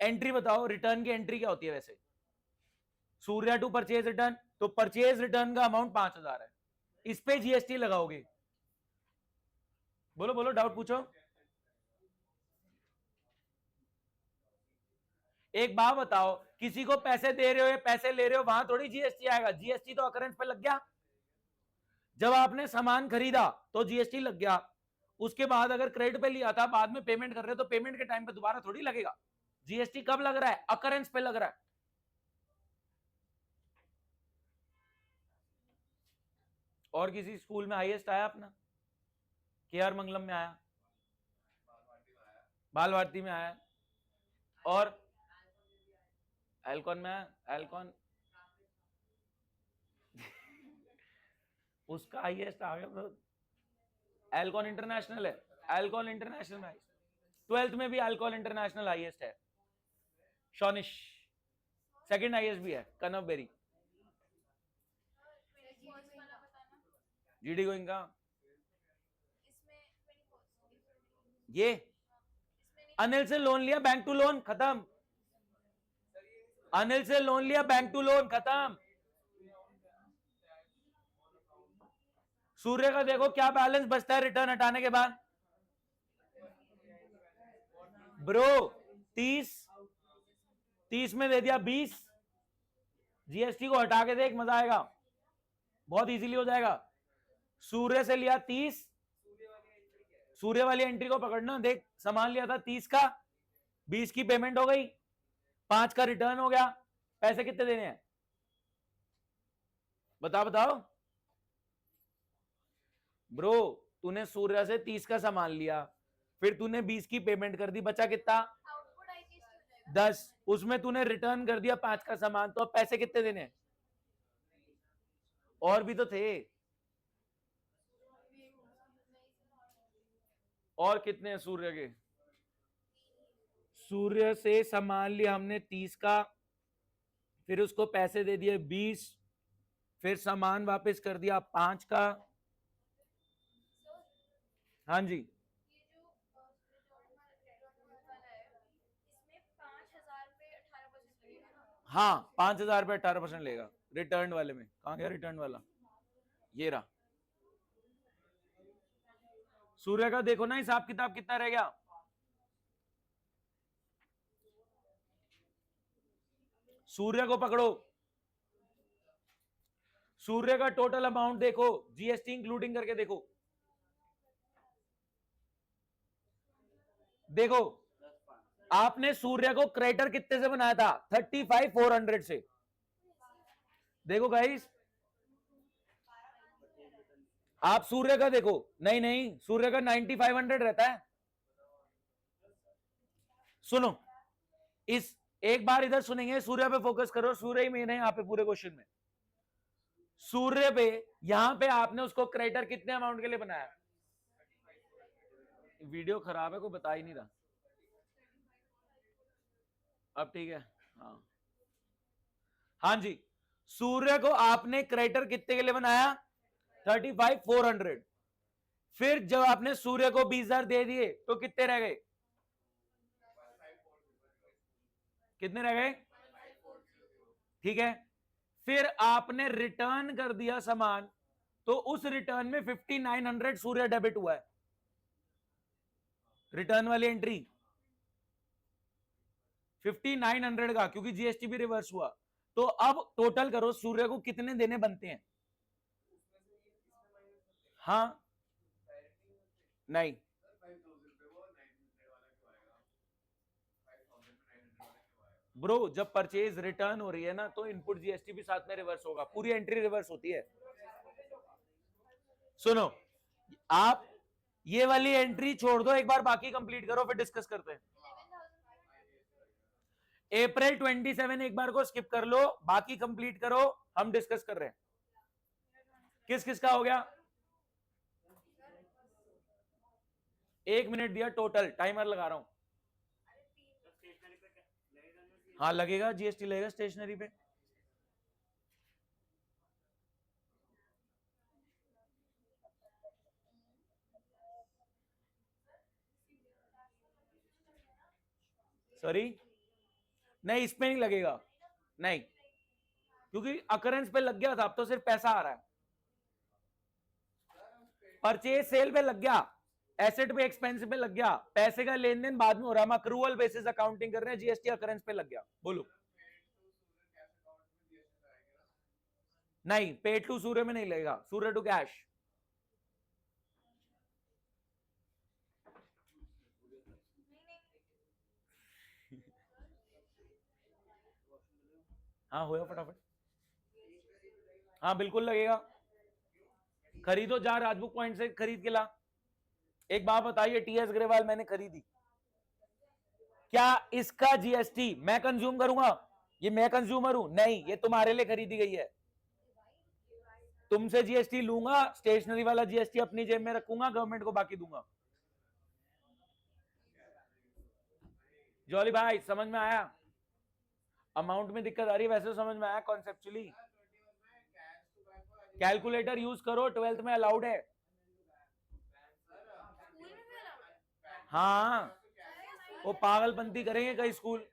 एंट्री बताओ, रिटर्न की एंट्री क्या होती है वैसे? सूर्या टू परचेज रिटर्न, तो परचेज रिटर्न का अमाउंट 5,000 है, इस पे जीएसटी लगाओगे। बोलो बोलो, डाउट पूछो। एक बात बताओ, किसी को पैसे दे रहे हो या पैसे ले रहे हो, वहां थोड़ी जीएसटी आएगा, जीएसटी तो अकरेंस पे लग गया। जब आपने सामान खरीदा तो जीएसटी लग गया, उसके बाद अगर क्रेडिट पे लिया था, बाद में पेमेंट कर रहे हो तो पेमेंट के टाइम पे दोबारा थोड़ी लगेगा। जीएसटी कब लग रहा है? अकरेंस पे लग रहा है। और किसी स्कूल में हाईएस्ट आया अपना? केआर मंगलम में आया, बाल भारती में आया, और एल्कॉन में आया। एल्कॉन उसका हाईएस्ट आ गया, एल्कॉन इंटरनेशनल है, एल्कॉन इंटरनेशनल में 12th में भी एल्कॉन इंटरनेशनल हाईएस्ट है। शॉनिश सेकंड हाईएस्ट भी है, कनव बेरी। जीडी गोइंगा, ये अनिल से लोन लिया, बैंक टू लोन खत्म। अनिल से लोन लिया, बैंक टू लोन खत्म। सूर्य का देखो क्या बैलेंस बचता है रिटर्न हटाने के बाद। ब्रो 30 में दे दिया 20, जीएसटी को हटा के देख, मजा आएगा, बहुत इजीली हो जाएगा। सूर्य से लिया 30, सूर्य वाली एंट्री को पकड़ना, देख सामान लिया था 30 का, 20 की पेमेंट हो गई, 5 का रिटर्न हो गया, पैसे कितने देने हैं बताओ बताओ। ब्रो तूने सूर्य से 30 का सामान लिया, फिर तूने 20 की पेमेंट कर दी, बचा कितना? 10, उसमें तूने रिटर्न कर दिया 5 का सामान, तो अब पैसे कितने देने हैं? और भी तो थे, और कितने हैं सूर्य के? सूर्य से सामान लिया हमने 30 का, फिर उसको पैसे दे दिए 20, फिर सामान वापस कर दिया 5 का। हाँ जी, हाँ 5,000 पे 18% लेगा रिटर्न वाले में। कहां गया रिटर्न वाला? ये रहा। सूर्य का देखो ना हिसाब किताब कितना रह गया। सूर्य को पकड़ो, सूर्य का टोटल अमाउंट देखो, जीएसटी इंक्लूडिंग करके देखो। देखो आपने सूर्य को क्रेडिटर कितने से बनाया था? 35,400 से। देखो गाइस, आप सूर्य का देखो, नहीं नहीं, सूर्य का 9,500 रहता है। सुनो, इस एक बार इधर सुनेंगे, सूर्य पे फोकस करो, सूर्य ही मेन है यहाँ पे पूरे क्वेश्चन में। सूर्य पे, यहां पे आपने उसको क्रेडिटर कितने अमाउंट के लिए बनाया? वीडियो खराब है, कोई बता ही नहीं रहा। अब ठीक है, हाँ हाँ जी, सूर्य को आपने क्रेडिटर कितने के लिए बनाया? 35,400। फिर जब आपने सूर्य को 20,000 दे दिए तो कितने रह गए? कितने रह गए? ठीक है, फिर आपने रिटर्न कर दिया सामान, तो उस रिटर्न में 5,900 सूर्य डेबिट हुआ है, रिटर्न वाली एंट्री 5,900 का, क्योंकि जीएसटी भी रिवर्स हुआ। तो अब टोटल करो सूर्य को कितने देने बनते हैं? हाँ, नहीं, ब्रो जब परचेज रिटर्न हो रही है ना, तो इनपुट जीएसटी भी साथ में रिवर्स होगा, पूरी एंट्री रिवर्स होती है। सुनो, आप ये वाली एंट्री छोड़ दो, एक बार बाकी कंप्लीट करो, फिर डिस्कस करते हैं। अप्रैल 27 एक बार को स्किप कर लो, बाकी कंप्लीट करो, हम डिस्कस कर रहे हैं। किस किस का हो गया? 1 मिनट दिया टोटल, टाइमर लगा रहा हूं। हाँ लगेगा, जीएसटी लगेगा स्टेशनरी पे। सॉरी, नहीं इसमें नहीं लगेगा, नहीं, क्योंकि अकरेंस पे लग गया था, अब तो सिर्फ पैसा आ रहा है। परचेज सेल पे लग गया, एसेट पे एक्सपेंस पे लग गया, पैसे का लेन देन बाद में हो रहा है, हम अक्रूवल बेसिस अकाउंटिंग कर रहे हैं, जीएसटी अकरेंस पे लग गया। बोलो। नहीं, पेड टू सूर्य में नहीं लगेगा, सूर्य टू कैश। हाँ होया फटाफट, हाँ बिल्कुल लगेगा। खरीदो, जा राजबुक पॉइंट से खरीद के ला। एक बात बताइए, टीएस ग्रेवाल मैंने खरीदी, क्या इसका जीएसटी मैं कंज्यूम करूंगा? ये मैं कंज्यूमर हूं? नहीं, ये तुम्हारे लिए खरीदी गई है। तुमसे जीएसटी लूंगा, स्टेशनरी वाला जीएसटी अपनी जेब में रखूंगा, गवर्नमेंट को बाकी दूंगा। जॉली भाई समझ में आया? अमाउंट में दिक्कत आ रही है, वैसे समझ में आया कॉन्सेप्चुअली? कैलकुलेटर यूज करो, 12th में अलाउड है। हाँ, वो पागलपंती करेंगे कई स्कूल।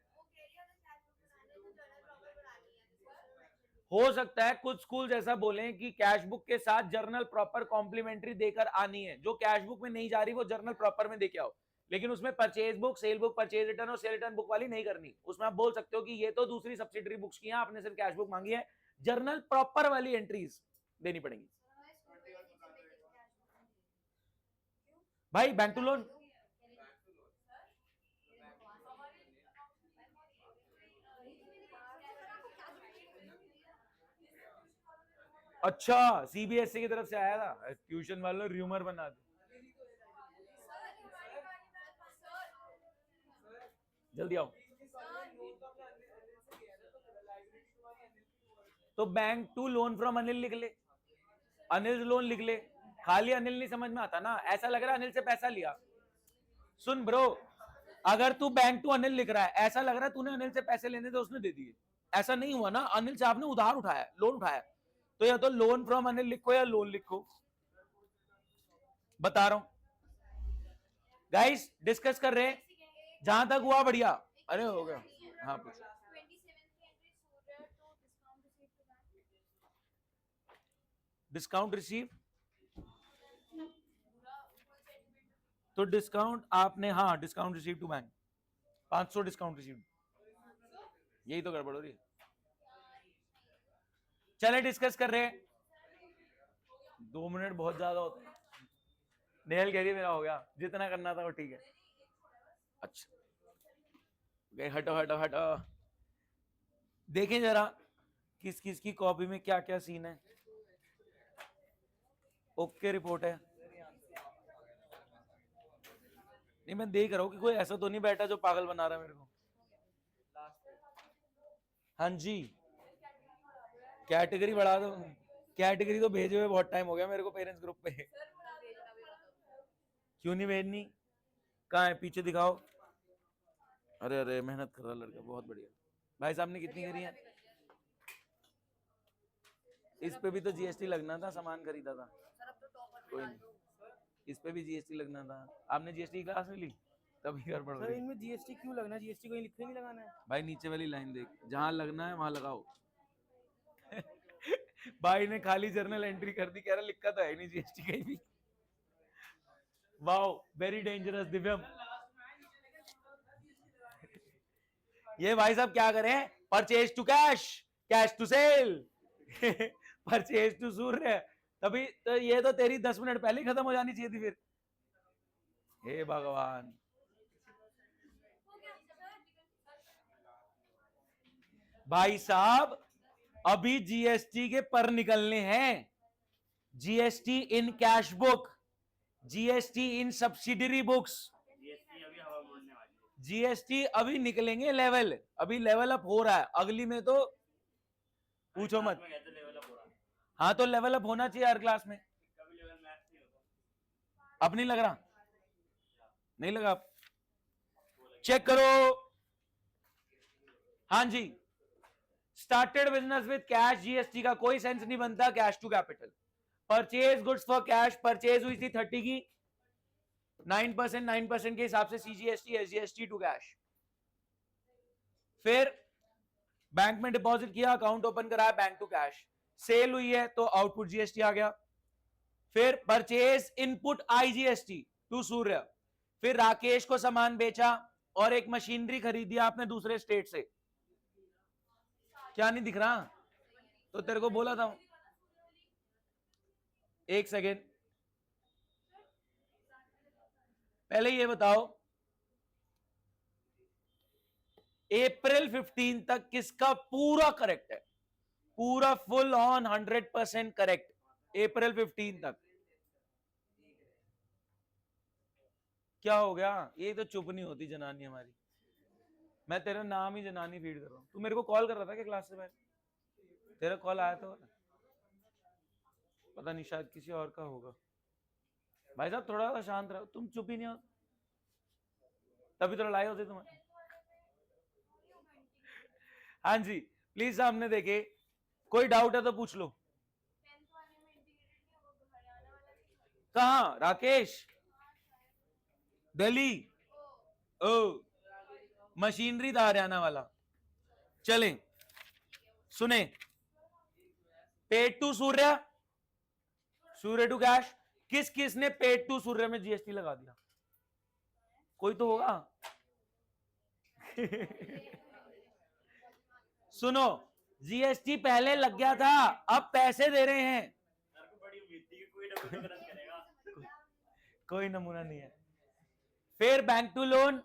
हो सकता है कुछ स्कूल ऐसा बोले कि कैश बुक के साथ जर्नल प्रॉपर कॉम्प्लीमेंट्री देकर आनी है, जो कैश बुक में नहीं जा रही वो जर्नल प्रॉपर में देके आओ, लेकिन उसमें purchase book, cell book, purchase return और सेल रिटर्न बुक वाली नहीं करनी। उसमें आप बोल सकते हो कि ये तो दूसरी सब्सिडरी बुक्स की हैं, आपने सिर्फ कैश बुक मांगी है, जर्नल प्रॉपर वाली एंट्रीज देनी पड़ेंगी। भाई बैंक टू लोन, अच्छा सीबीएसई की तरफ से आया था, ट्यूशन वालों ने र्यूमर बना दी। जल्दी आओ। तो bank to loan from Anil लिख ले, अनिल लोन लिख ले। खाली अनिल नहीं समझ में आता ना, ऐसा लग रहा है अनिल से पैसा लिया। सुन ब्रो, अगर तू बैंक टू अनिल लिख रहा है, ऐसा लग रहा है तूने अनिल से पैसे लेने थे उसने दे दिए, ऐसा नहीं हुआ ना। अनिल से आपने उधार उठाया, लोन उठाया, तो या तो लोन फ्रॉम अनिल लिखो या लोन लिखो, बता रहा हूं। गाइस डिस्कस कर रहे हैं, जहां तक हुआ बढ़िया। अरे हो गया, हाँ पूछो। डिस्काउंट रिसीव, तो डिस्काउंट आपने, हाँ discount receive to bank 500 discount receive, यही तो गड़बड़ हो रही है। चले डिस्कस कर रहे हैं, 2 मिनट बहुत ज्यादा होते हैं। नेहल कह रही है मेरा हो गया, जितना करना था वो ठीक है। अच्छा हटो हटो हटो, देखें जरा किस किस की कॉपी में क्या क्या सीन है। ओके रिपोर्ट है, नहीं मैं देख रहा हूँ कि कोई ऐसा तो नहीं बैठा जो पागल बना रहा है मेरे को। हाँ जी, कैटेगरी बढ़ा दो, कैटेगरी तो भेजे हुए बहुत टाइम हो गया मेरे को पेरेंट्स ग्रुप पे। क्यों नहीं भेजनी, कहाँ है पीछे दिखाओ। अरे अरे मेहनत कर रहा लड़का, बहुत बढ़िया। भाई साहब ने कितनी करी है? इस पे भी तो जीएसटी लगना था, सामान खरीदा था। कोई नहीं, इस पे भी जीएसटी लगना था। आपने जीएसटी क्लास में ली तभी गड़बड़ हो सर गई। इनमें जीएसटी क्यों लगना है? जीएसटी कोई लिखे नहीं लगाना है। भाई नीचे वाली लाइन देख, जहां लगना है वहां लगाओ। भाई ने खाली जर्नल एंट्री कर दी, कह रहा लिखा तो है नहीं जीएसटी कहीं भी। Wow very dangerous Divyam. ये भाई साहब क्या करें, purchase to cash, cash to sale, purchase to Surya, तभी तो ये तो तेरी 10 मिनट पहले ही खत्म हो जानी चाहिए थी फिर। हे भगवान, भाई साहब अभी जीएसटी के पर निकलने हैं। GST in cash book, GST in subsidiary books, GST अभी निकलेंगे लेवल, अभी लेवल अप हो रहा है। अगली में तो पूछो मत। हाँ तो लेवल अप होना चाहिए हर क्लास में। अब नहीं लग रहा, नहीं लगा, चेक करो। हाँ जी, started business with cash, GST का कोई सेंस नहीं बनता। Cash to capital, purchase goods for cash, purchase हुई थी 30 की, 9% के हिसाब से सीजीएसटी एसजीएसटी टू कैश। फिर बैंक में डिपॉजिट किया, अकाउंट ओपन कराया, बैंक टू कैश। सेल हुई है तो आउटपुट जीएसटी आ गया। फिर purchase input IGST to Surya. फिर राकेश को सामान बेचा और एक मशीनरी खरीदी आपने दूसरे स्टेट से। क्या नहीं दिख रहा, तो तेरे को बोला था। एक सेकेंड, पहले ये बताओ अप्रैल 15 तक किसका पूरा करेक्ट है, पूरा फुल ऑन 100% करेक्ट अप्रैल 15 तक। क्या हो गया, ये तो चुप नहीं होती जनानी हमारी। मैं तेरा नाम ही जनानी फीड कर रहा हूं। तू मेरे को कॉल कर रहा था क्या क्लास से पहले? तेरा कॉल आया तो पता नहीं, शायद किसी और का होगा। भाई साहब थोड़ा सा शांत रहो, तुम चुप ही नहीं हो, तभी तो लड़ाई होती तुम्हारी। हाँ जी प्लीज सामने देखे, कोई डाउट है तो पूछ लो। कहा राकेश? दिल्ली, ओ मशीनरी था हरियाणा वाला। चलें सुने, paid to Surya, Surya to cash. किस किस ने पेड टू सूर्य में जीएसटी लगा दिया? कोई तो होगा। सुनो, जीएसटी पहले लग गया था, अब पैसे दे रहे हैं। कोई नमूना नहीं है। फिर bank to loan,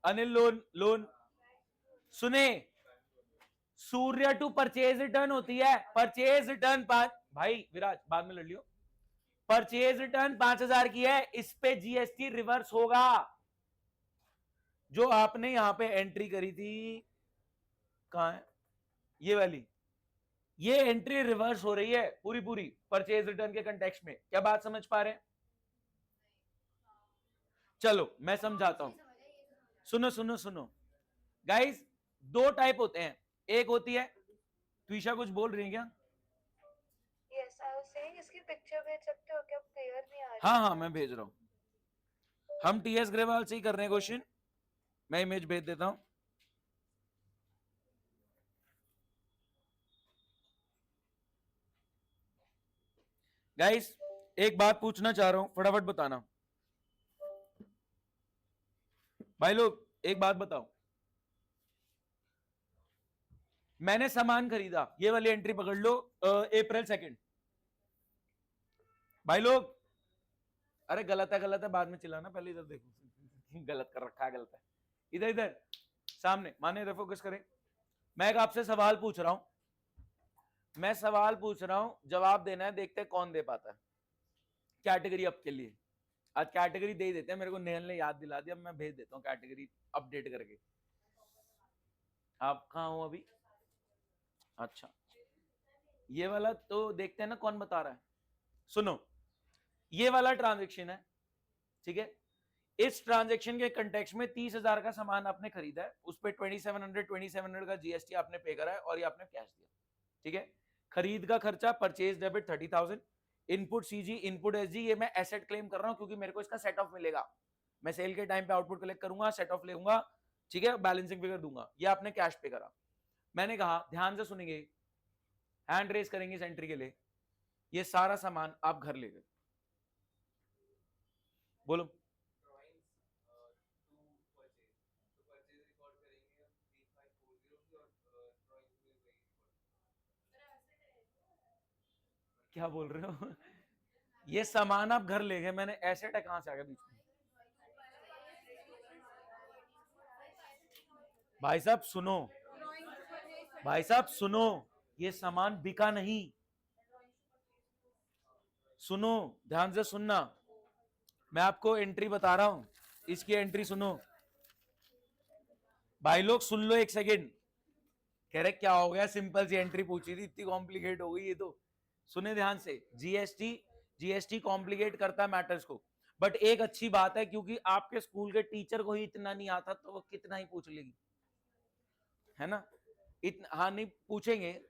Anil loan, loan. सुने, सूर्य टू परचेज रिटर्न होती है, परचेज रिटर्न 5, भाई विराज बाद में लड़ लियो। परचेज रिटर्न 5000 की है, इस पे जीएसटी रिवर्स होगा। जो आपने यहां पे एंट्री करी थी, कहां है ये वाली, ये एंट्री रिवर्स हो रही है पूरी पूरी परचेज रिटर्न के कंटेक्स्ट में। क्या बात समझ पा रहे हैं? चलो मैं समझाता हूं, सुनो सुनो सुनो गाइस। दो टाइप होते हैं, एक होती है, त्विषा कुछ बोल रही है क्या? यस आई वाज सेइंग इसकी पिक्चर भेज सकते हो क्या, क्लियर नहीं आ रही। हाँ हाँ मैं भेज रहा हूं, हम टीएस ग्रेवाल से ही कर रहे हैं क्वेश्चन, मैं इमेज भेज देता हूं। गाइस एक बात पूछना चाह रहा हूं, फटाफट बताना भाई लोग। एक बात बताओ, मैंने सामान खरीदा, ये वाली एंट्री पकड़ लो, अप्रैल 2 भाई लोग। अरे गलत है बाद में चिल्लाना, पहले इधर देखो गलत कर रखा है, गलत है। इधर इधर सामने, माने इधर फोकस करें। मैं एक आपसे सवाल पूछ रहा हूं, मैं सवाल पूछ रहा हूं, जवाब देना है, देखते हैं कौन दे पाता है। कैटेगरी अप के लिए आज कैटेगरी दे ही देते हैं, मेरे को नेहल ने याद दिला दिया, मैं भेज देता हूँ कैटेगरी अपडेट करके। आप कहाँ हो अभी? अच्छा ये वाला तो देखते हैं ना कौन बता रहा है। सुनो ये वाला ट्रांजेक्शन है, ठीक है। इस ट्रांजेक्शन के कंटेक्स्ट में 30,000 का सामान आपने खरीदा है, उस पर 2700 का जीएसटी आपने पे करा है और ये आपने कैश दिया, ठीक है। खरीद का खर्चा purchase debit 30,000, input CG input SG, ये मैं एसेट क्लेम कर रहा हूं क्योंकि मेरे को इसका सेट ऑफ मिलेगा, मैं सेल के टाइम पे आउटपुट कलेक्ट करूंगा, सेट ऑफ लेऊंगा, ठीक है, बैलेंसिंग फिगर दूंगा, ये आपने कैश पे करा। मैंने कहा ध्यान से सुनेंगे, हैंड रेस करेंगे इस एंट्री के लिए, ये सारा सामान आप घर ले गए, बोलो। क्या बोल रहे हो ये सामान आप घर ले गए, मैंने एसेट है कहां से आ गया बीच में? भाई साहब सुनो, भाई साहब सुनो, ये सामान बिका नहीं, सुनो ध्यान से सुनना, मैं आपको एंट्री बता रहा हूं, इसकी एंट्री सुनो भाई लोग, सुन लो एक सेकेंड। कह रहे क्या हो गया, सिंपल सी एंट्री पूछी थी, इतनी कॉम्प्लिकेट हो गई ये तो। सुने ध्यान से, जीएसटी कॉम्प्लिकेट करता है मैटर्स को, बट एक अच्छी बात है क्योंकि आपके स्कूल के टीचर को ही इतना नहीं आता तो वो कितना ही पूछ लेगी, है ना। इतना हाँ नहीं पूछेंगे,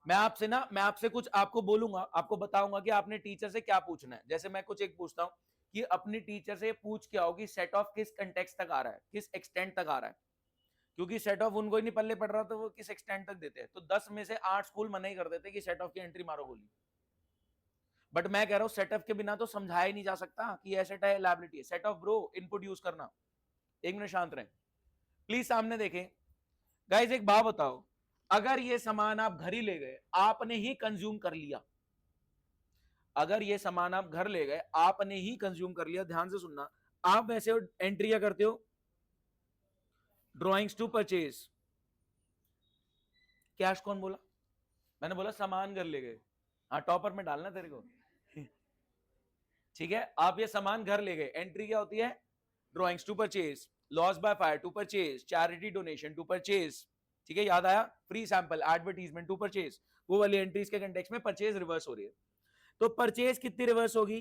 मैं आपसे कुछ आपको बोलूंगा, आपको बताऊंगा कि आपने टीचर से क्या पूछना है। जैसे मैं कुछ एक पूछता हूं कि अपनी टीचर से पूछ के आओ कि सेट ऑफ किस कंटेक्स्ट तक आ रहा है, किस एक्सटेंट तक आ रहा है, क्योंकि सेट ऑफ उनको ही नहीं पल्ले पड़ रहा तो वो किस एक्सटेंट तक देते हैं। तो 10 में से 8 स्कूल मना ही कर देते कि सेट ऑफ की एंट्री मारो गोली, बट मैं कह रहा हूं सेट ऑफ के बिना तो समझाया ही नहीं जा सकता कि एसेट है लायबिलिटी है। Set of bro input use करना। एक मिनट शांत रहें प्लीज, सामने देखें गाइस। एक बात बताओ, अगर ये सामान आप घर ही ले गए, आपने ही कंज्यूम कर लिया, अगर ये सामान आप घर ले गए आपने ही कंज्यूम कर लिया, ध्यान से सुनना, आप वैसे एंट्री क्या करते हो, ड्रॉइंग्स टू परचेज, कैश कौन बोला? मैंने बोला सामान घर ले गए, हाँ टॉपर में डालना तेरे को ठीक है। आप ये सामान घर ले गए, एंट्री क्या होती है, drawings to purchase, loss by fire to purchase, charity donation to purchase, ठीक है याद आया, free sample advertisement to purchase, वो वाली एंट्रीज के कंटेक्स्ट में परचेज रिवर्स हो रही है। तो परचेज कितनी रिवर्स होगी,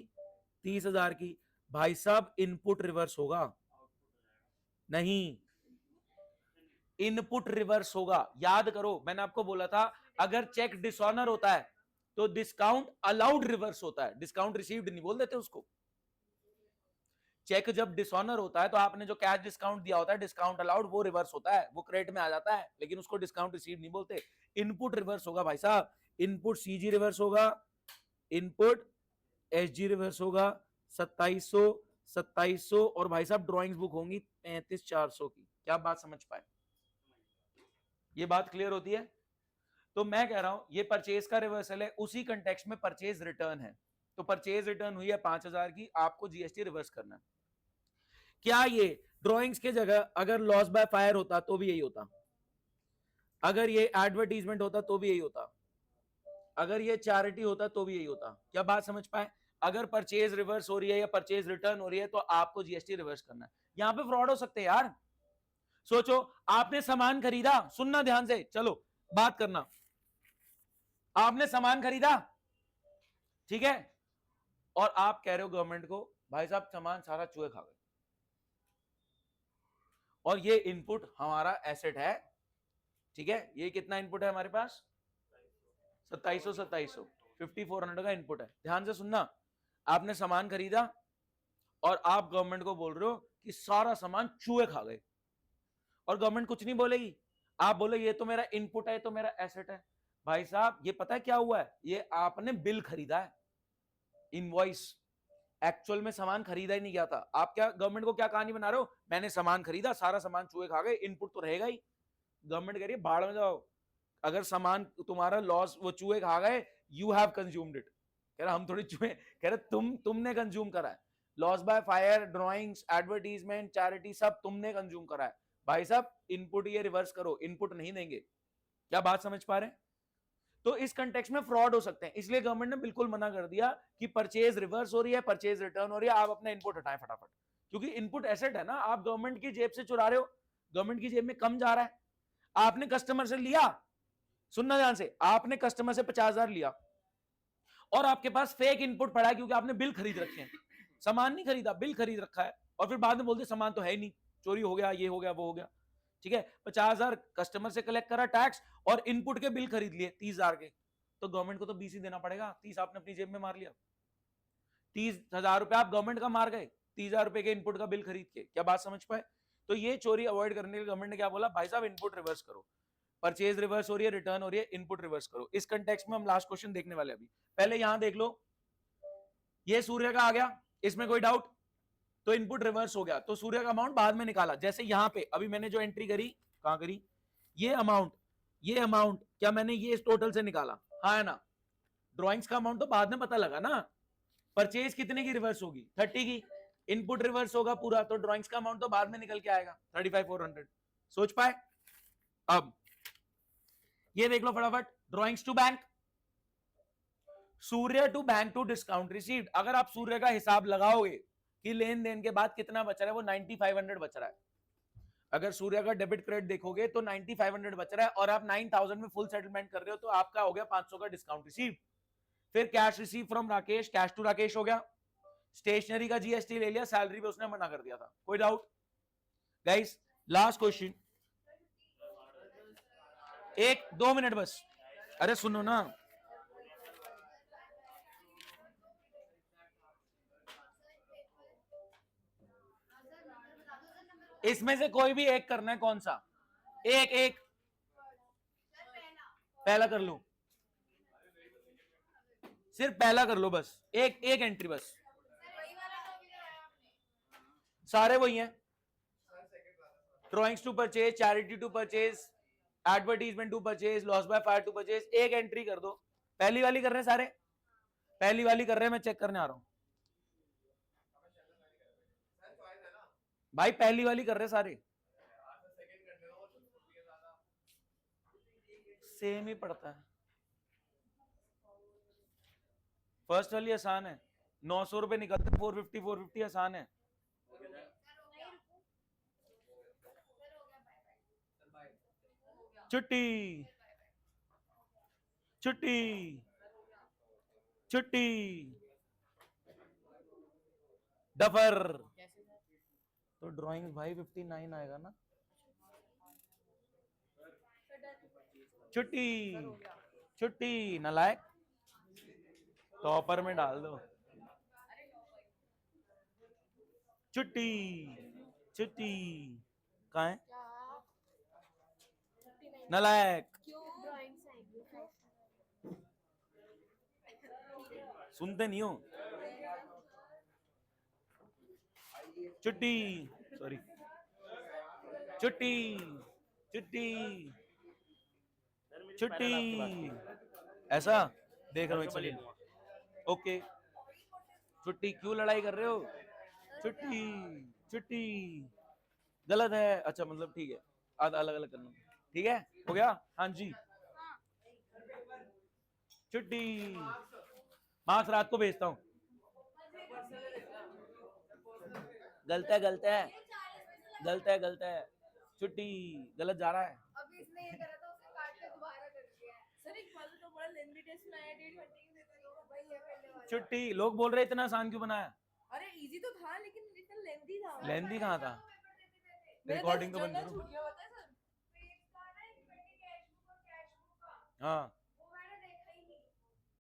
30,000 की। भाई साहब इनपुट रिवर्स होगा, नहीं इनपुट रिवर्स होगा, याद करो मैंने आपको बोला था अगर चेक डिसऑनर होता है तो डिस्काउंट अलाउड रिवर्स होता है, डिस्काउंट रिसीव्ड नहीं बोल देते उसको। चेक जब डिसऑनर होता है तो आपने जो कैश डिस्काउंट दिया होता है, डिस्काउंट अलाउड, वो रिवर्स होता है, वो क्रेडिट में आ जाता है, लेकिन उसको डिस्काउंट रिसीव नहीं बोलते। इनपुट रिवर्स होगा भाई साहब, इनपुट सीजी रिवर्स होगा, इनपुट एसजी रिवर्स होगा 2700 2700, और भाई साहब ड्राइंग्स बुक होंगी 35,400 की। क्या बात समझ पाए, ये बात क्लियर होती है? तो मैं कह रहा हूं ये परचेज का रिवर्सल है, उसी कंटेक्स्ट में परचेज रिटर्न है। तो परचेज रिटर्न हुई है 5,000 की, आपको जीएसटी रिवर्स करना है। क्या ये ड्राइंग्स के जगह अगर लॉस बाय फायर होता तो भी यही होता, अगर ये एडवर्टीजमेंट होता तो भी यही होता, अगर ये चैरिटी होता तो भी यही होता। क्या बात समझ पाए? अगर परचेज रिवर्स हो रही है या परचेज रिटर्न हो रही है तो आपको जीएसटी रिवर्स करना है। यहां पे फ्रॉड हो सकते हैं यार, सोचो आपने सामान खरीदा, सुनना ध्यान से, चलो बात करना, आपने सामान खरीदा, ठीक है, और आप कह रहे हो गवर्नमेंट को भाई साहब सामान सारा चूहे खा गए, और ये इनपुट हमारा एसेट है, ठीक है, ये कितना इनपुट है हमारे पास 2700 5400 का इनपुट है। ध्यान से सुनना, आपने सामान खरीदा और आप गवर्नमेंट को बोल रहे हो कि सारा सामान चूहे खा गए, और गवर्नमेंट कुछ नहीं बोलेगी, आप बोले ये तो मेरा इनपुट है, ये तो मेरा एसेट है। भाई साहब ये पता है क्या हुआ है, ये आपने बिल खरीदा है, इनवॉइस, एक्चुअल में सामान खरीदा ही नहीं गया था। आप क्या गवर्नमेंट को क्या कहानी बना रहे हो, मैंने सामान खरीदा सारा सामान चूहे खा गए, इनपुट तो रहेगा ही। गवर्नमेंट कह रही है भाड़ में जाओ, अगर सामान तुम्हारा लॉस वो चूहे खा गए, यू हैव कंज्यूम्ड इट। कह रहा हम थोड़ी चूहे, कह रहे तुमने कंज्यूम करा है, loss by fire, drawings, advertisement, charity, सब तुमने कंज्यूम करा है। भाई साहब इनपुट ये रिवर्स करो, इनपुट नहीं देंगे। क्या बात समझ पा रहे हैं? तो इस कंटेक्स्ट में फ्रॉड हो सकते हैं, इसलिए गवर्नमेंट ने बिल्कुल मना कर दिया कि परचेज रिवर्स हो रही है, परचेज रिटर्न हो रही है, आप अपना इनपुट हटाएं फटाफट, क्योंकि इनपुट एसेट है ना, आप गवर्नमेंट की जेब से चुरा रहे हो, गवर्नमेंट की जेब में कम जा रहा है। आपने कस्टमर से लिया, सुनना ध्यान से, आपने कस्टमर से 50,000 लिया और आपके पास फेक इनपुट पड़ा है क्योंकि आपने बिल खरीद रखे हैं, सामान नहीं खरीदा, बिल खरीद रखा है, और फिर बाद में बोलते सामान तो है ही नहीं, चोरी हो गया, ये हो गया, वो हो गया, ठीक है। 50,000 कस्टमर से कलेक्ट करा टैक्स और इनपुट के बिल खरीद लिए 30,000 के, तो गवर्नमेंट को तो 20 ही देना पड़ेगा, 30 आपने अपनी जेब में मार लिया, 30,000 रुपए आप गवर्नमेंट का मार गए 30,000 रुपए के इनपुट का बिल खरीद के। क्या बात समझ पाए? तो ये चोरी अवॉइड करने के लिए गवर्नमेंट ने क्या बोला, भाई साहब इनपुट रिवर्स करो, परचेज रिवर्स हो रही है, रिटर्न हो रही है, इनपुट रिवर्स करो। इस कंटेक्स्ट में हम लास्ट क्वेश्चन देखने वाले, अभी पहले यहां देख लो, ये सूर्य का आ गया, इसमें कोई डाउट? तो इनपुट रिवर्स हो गया, तो सूर्य का अमाउंट बाद में निकाला, जैसे यहां पे अभी मैंने जो एंट्री करी, कहां करी, ये अमाउंट क्या मैंने ये इस टोटल से निकाला, हाँ है ना, ड्रॉइंग्स का अमाउंट तो बाद में पता लगा ना, परचेज कितने की रिवर्स होगी 30 की, इनपुट रिवर्स होगा पूरा, तो ड्रॉइंग्स का अमाउंट तो बाद में निकल के आएगा 35,400। सोच पाए? अब ये देख लो फटाफट, drawings to bank, Surya to bank to discount received. अगर आप सूर्य का हिसाब लगाओगे कि लेन देन के बाद कितना बच रहा है, वो 9500 बच रहा है। अगर सूर्य का डेबिट क्रेडिट देखोगे तो 9500 बच रहा है, और आप 9000 में फुल सेटलमेंट कर रहे हो, तो आपका हो गया 500 का डिस्काउंट रिसीव। फिर cash receive from Rakesh, cash to Rakesh हो गया, स्टेशनरी का जीएसटी ले लिया, सैलरी पे उसने मना कर दिया था। कोई doubt guys? Last question, 1-2 minute बस, अरे सुनो ना, इसमें से कोई भी एक करना है, कौन सा एक पहला कर लो, सिर्फ पहला कर लो बस, एक एंट्री बस, सारे वही हैं, drawings to purchase, charity to purchase, advertisement to purchase, loss by fire to purchase, एक एंट्री कर दो। पहली वाली कर रहे हैं सारे, पहली वाली कर रहे हैं, मैं चेक करने आ रहा हूं भाई, पहली वाली कर रहे हैं सारे, सेम ही पड़ता है। फर्स्ट वाली आसान है, 900 रुपए निकलते, 450 आसान है। छुट्टी छुट्टी छुट्टी, डफर, तो ड्राइंग भाई 59 आएगा ना, छुट्टी छुट्टी, नालायक, टॉपर में डाल दो, छुट्टी छुट्टी, कहाँ है नालायक, सुनते नहीं हो, छुट्टी, सॉरी, छुट्टी छुट्टी छुट्टी, ऐसा देख रहा हूँ, एक सेकंड, ओके, छुट्टी क्यों लड़ाई कर रहे हो, छुट्टी छुट्टी, गलत है, अच्छा मतलब ठीक है, अलग अलग करना, ठीक है, हो गया, हाँ जी, छुट्टी, मार्क्स रात को भेजता हूँ, गलत है गलत है गलत है गलत है, छुट्टी, गलत जा रहा है, अभी इसने ये करा था, उसे काट के दोबारा कर दिया है। सर एक बात तो बड़ा लेंदी टेस्ट बनाया D20 में तो भाई ये करने वाला छुट्टी। लोग बोल रहे इतना आसान क्यों बनाया? अरे इजी तो था लेकिन इतना लेंदी था लेंदी कहाँ था? मेरा रिकॉर्डिंग तो बंद जर्नल करो। छूट गया पता है सर हाँ